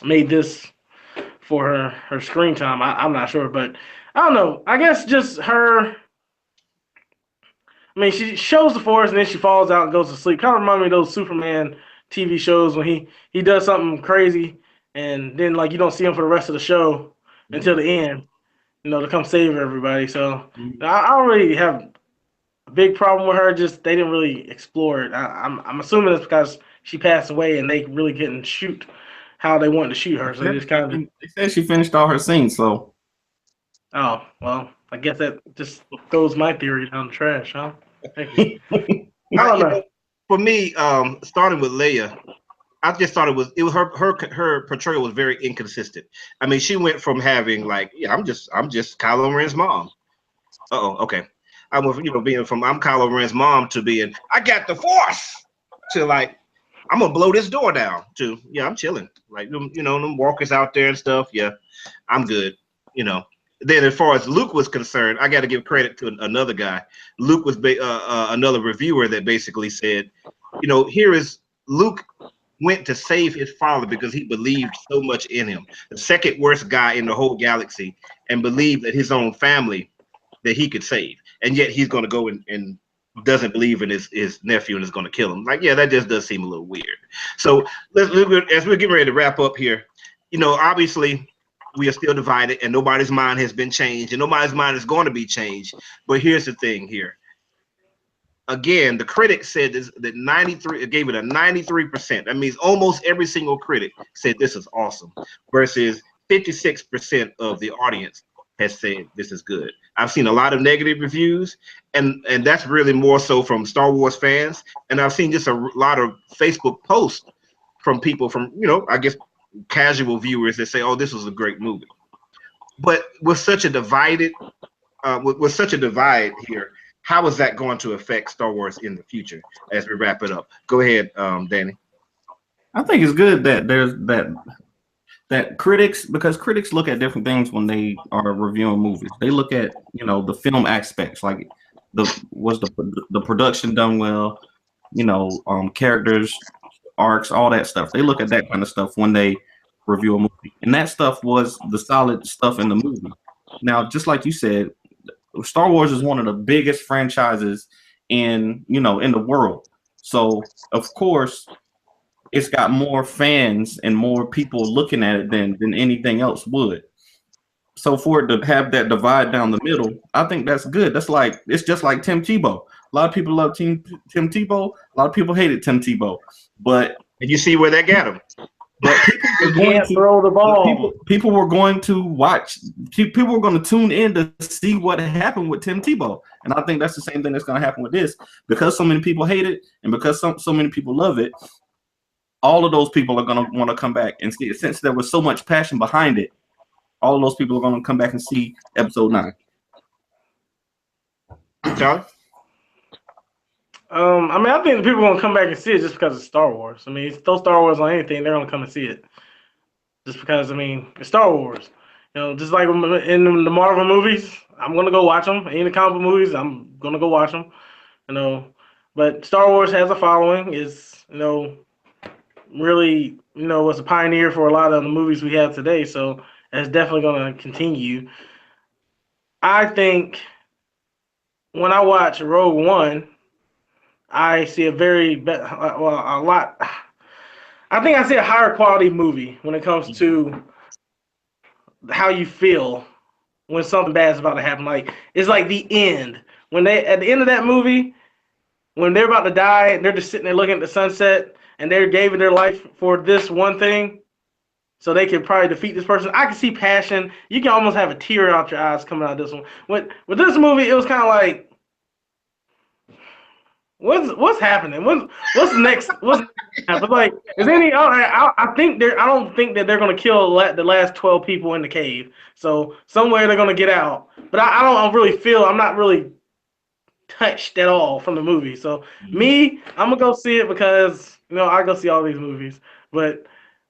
this for her screen time. I'm not sure, but I don't know. I guess just her. I mean, she shows the Force and then she falls out and goes to sleep. Kind of remind me of those Superman TV shows when he does something crazy. And then, like, you don't see him for the rest of the show until the end, to come save everybody. So I don't really have a big problem with her. Just they didn't really explore it. I'm assuming it's because she passed away and they really couldn't shoot how they wanted to shoot her. So they just kind of. They said she finished all her scenes. So. Oh well, I guess that just throws my theory down the trash, huh? I don't know. For me, starting with Leia. I just thought it was her portrayal was very inconsistent. I mean, she went from having like, yeah, I'm just Kylo Ren's mom. Oh, okay. I went, being from I'm Kylo Ren's mom to being I got the Force to like I'm gonna blow this door down to yeah, I'm chilling. Like them walkers out there and stuff. Yeah, I'm good. Then as far as Luke was concerned, I got to give credit to another guy. Luke was another reviewer that basically said, here is Luke went to save his father because he believed so much in him, the second worst guy in the whole galaxy, and believed that his own family that he could save, and yet he's going to go and doesn't believe in his nephew and is going to kill him. Like, yeah, that just does seem a little weird. So as we're getting ready to wrap up here, obviously we are still divided and nobody's mind has been changed and nobody's mind is going to be changed. But here's the thing here. Again, the critic said that 93, it gave it a 93%. That means almost every single critic said this is awesome, versus 56% of the audience has said this is good. I've seen a lot of negative reviews, and that's really more so from Star Wars fans. And I've seen just a lot of Facebook posts from people from, I guess, casual viewers that say, oh, this was a great movie. But with such a divide here, how is that going to affect Star Wars in the future as we wrap it up? Go ahead, Danny. I think it's good that there's that critics, because critics look at different things when they are reviewing movies. They look at the film aspects, like was the production done well, characters, arcs, all that stuff. They look at that kind of stuff when they review a movie, and that stuff was the solid stuff in the movie. Now, just like you said, Star Wars is one of the biggest franchises in the world. So of course it's got more fans and more people looking at it than anything else would. So for it to have that divide down the middle, I think that's good. It's just like Tim Tebow. A lot of people love Tim Tebow. A lot of people hated Tim Tebow. But you see where that got him. But people can't throw the ball. People were going to watch. People were going to tune in to see what happened with Tim Tebow, and I think that's the same thing that's going to happen with this, because so many people hate it, and because so many people love it. All of those people are going to want to come back and see it. Since there was so much passion behind it, all of those people are going to come back and see Episode 9. Charlie? I think the people are going to come back and see it just because it's Star Wars. I mean, throw Star Wars on anything, they're going to come and see it. Just because, it's Star Wars. Just like in the Marvel movies, I'm going to go watch them. In the comic book movies, I'm going to go watch them. But Star Wars has a following. Is really, was a pioneer for a lot of the movies we have today. So that's definitely going to continue. I think when I watch Rogue One, I see a lot. I think I see a higher quality movie when it comes to how you feel when something bad is about to happen. Like, it's like the end. When at the end of that movie, when they're about to die and they're just sitting there looking at the sunset and they're giving their life for this one thing, so they could probably defeat this person. I can see passion. You can almost have a tear out your eyes coming out of this one. With this movie, it was kind of like, what's happening? What's next? What's happening? Like, is any? I don't think that they're gonna kill the last 12 people in the cave. So somewhere they're gonna get out. But I don't really feel. I'm not really touched at all from the movie. So me, I'm gonna go see it because I go see all these movies. But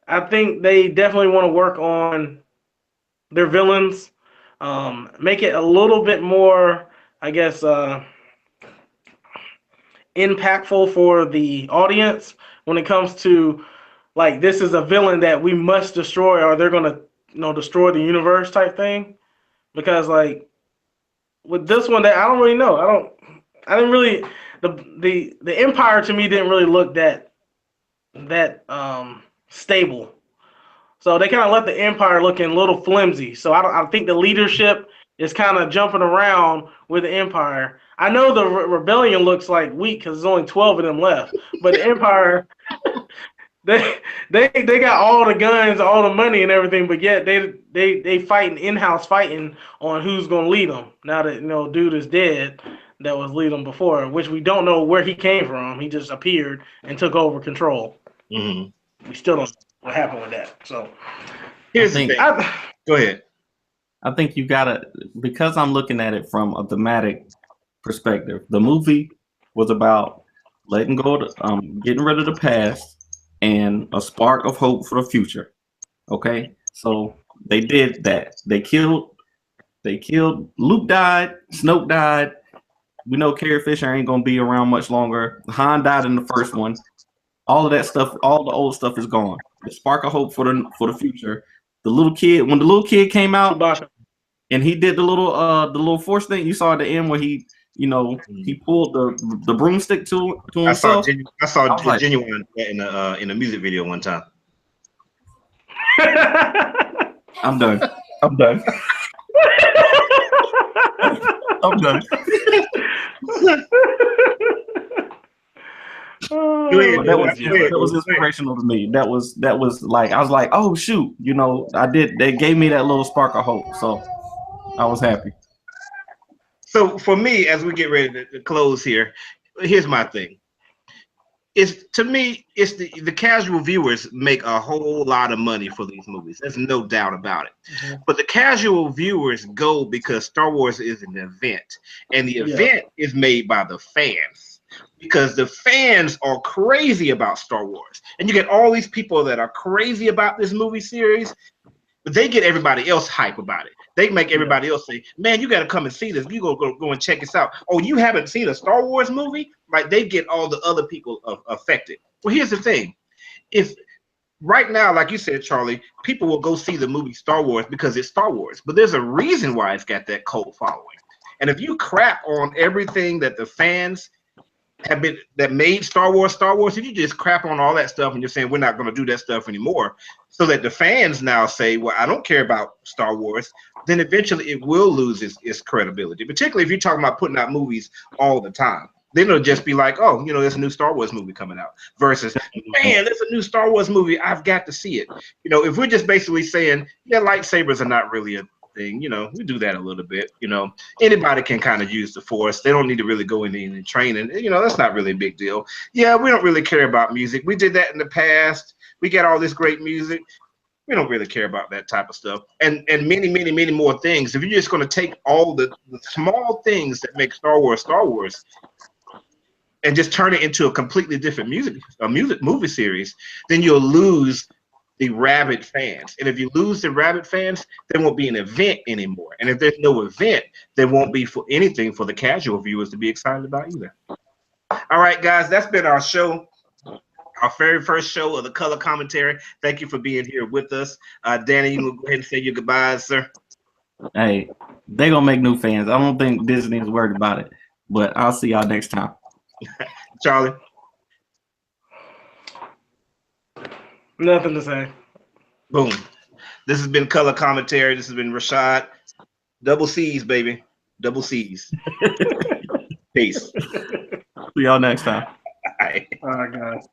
I think they definitely want to work on their villains, make it a little bit more, I guess, impactful for the audience when it comes to, like, this is a villain that we must destroy or they're going to destroy the universe type thing. Because, like, with this one, that I don't really know. I didn't really, the Empire to me didn't really look that stable. So they kind of let the Empire looking a little flimsy. So I think the leadership is kind of jumping around with the Empire. I know the Rebellion looks like weak because there's only 12 of them left. But the Empire, they got all the guns, all the money and everything, but yet they fighting in-house fighting on who's going to lead them. Now that dude is dead that was leading them before, which we don't know where he came from. He just appeared and took over control. Mm-hmm. we still don't know what happened with that. So Here's the thing. Go ahead. I think you gotta, because I'm looking at it from a thematic perspective. The movie was about letting go of getting rid of the past and a spark of hope for the future. Okay, so they did that. They killed. Luke died. Snoke died. We know Carrie Fisher ain't gonna be around much longer. Han died in the first one. All of that stuff, all the old stuff is gone. The spark of hope for the future. The little kid, when the little kid came out, Chewbacca. and he did the little force thing. You saw at the end where he pulled the broomstick to himself. I saw Genuine in a music video one time. I'm done. I'm done. I'm done. That was inspirational to me. That was like, I was like, oh shoot, they gave me that little spark of hope. So I was happy. So for me, as we get ready to close here, here's my thing. To me, it's the casual viewers make a whole lot of money for these movies. There's no doubt about it. Mm-hmm. But the casual viewers go because Star Wars is an event, and the event is made by the fans. Because the fans are crazy about Star Wars. And you get all these people that are crazy about this movie series, but they get everybody else hype about it. They make everybody else say, man, you got to come and see this. You go and check this out. Oh, you haven't seen a Star Wars movie? Like, they get all the other people affected. Well, here's the thing. If right now, like you said, Charlie, people will go see the movie Star Wars because it's Star Wars. But there's a reason why it's got that cult following. And if you crap on everything that the fans that made Star Wars, if you just crap on all that stuff and you're saying we're not going to do that stuff anymore, so that the fans now say, well, I don't care about Star Wars, then eventually it will lose its credibility, particularly if you're talking about putting out movies all the time. Then it'll just be like, oh, there's a new Star Wars movie coming out versus, man, there's a new Star Wars movie. I've got to see it. If we're just basically saying, yeah, lightsabers are not really a thing, we do that a little bit. Anybody can kind of use the Force. They don't need to really go in any training. That's not really a big deal. Yeah, we don't really care about music. We did that in the past. We get all this great music. We don't really care about that type of stuff. And many, many, many more things. If you're just going to take all the small things that make Star Wars, and just turn it into a completely different movie series, then you'll lose the rabid fans. And if you lose the rabid fans, there won't be an event anymore. And if there's no event, there won't be for anything for the casual viewers to be excited about either. All right, guys, that's been our show. Our very first show of the Color Commentary. Thank you for being here with us. Danny, you can go ahead and say your goodbyes, sir. Hey, they're going to make new fans. I don't think Disney is worried about it, but I'll see y'all next time. Charlie? Nothing to say. Boom. This has been Color Commentary. This has been Rashad. Double C's, baby. Double C's. Peace. See y'all next time. All right, guys.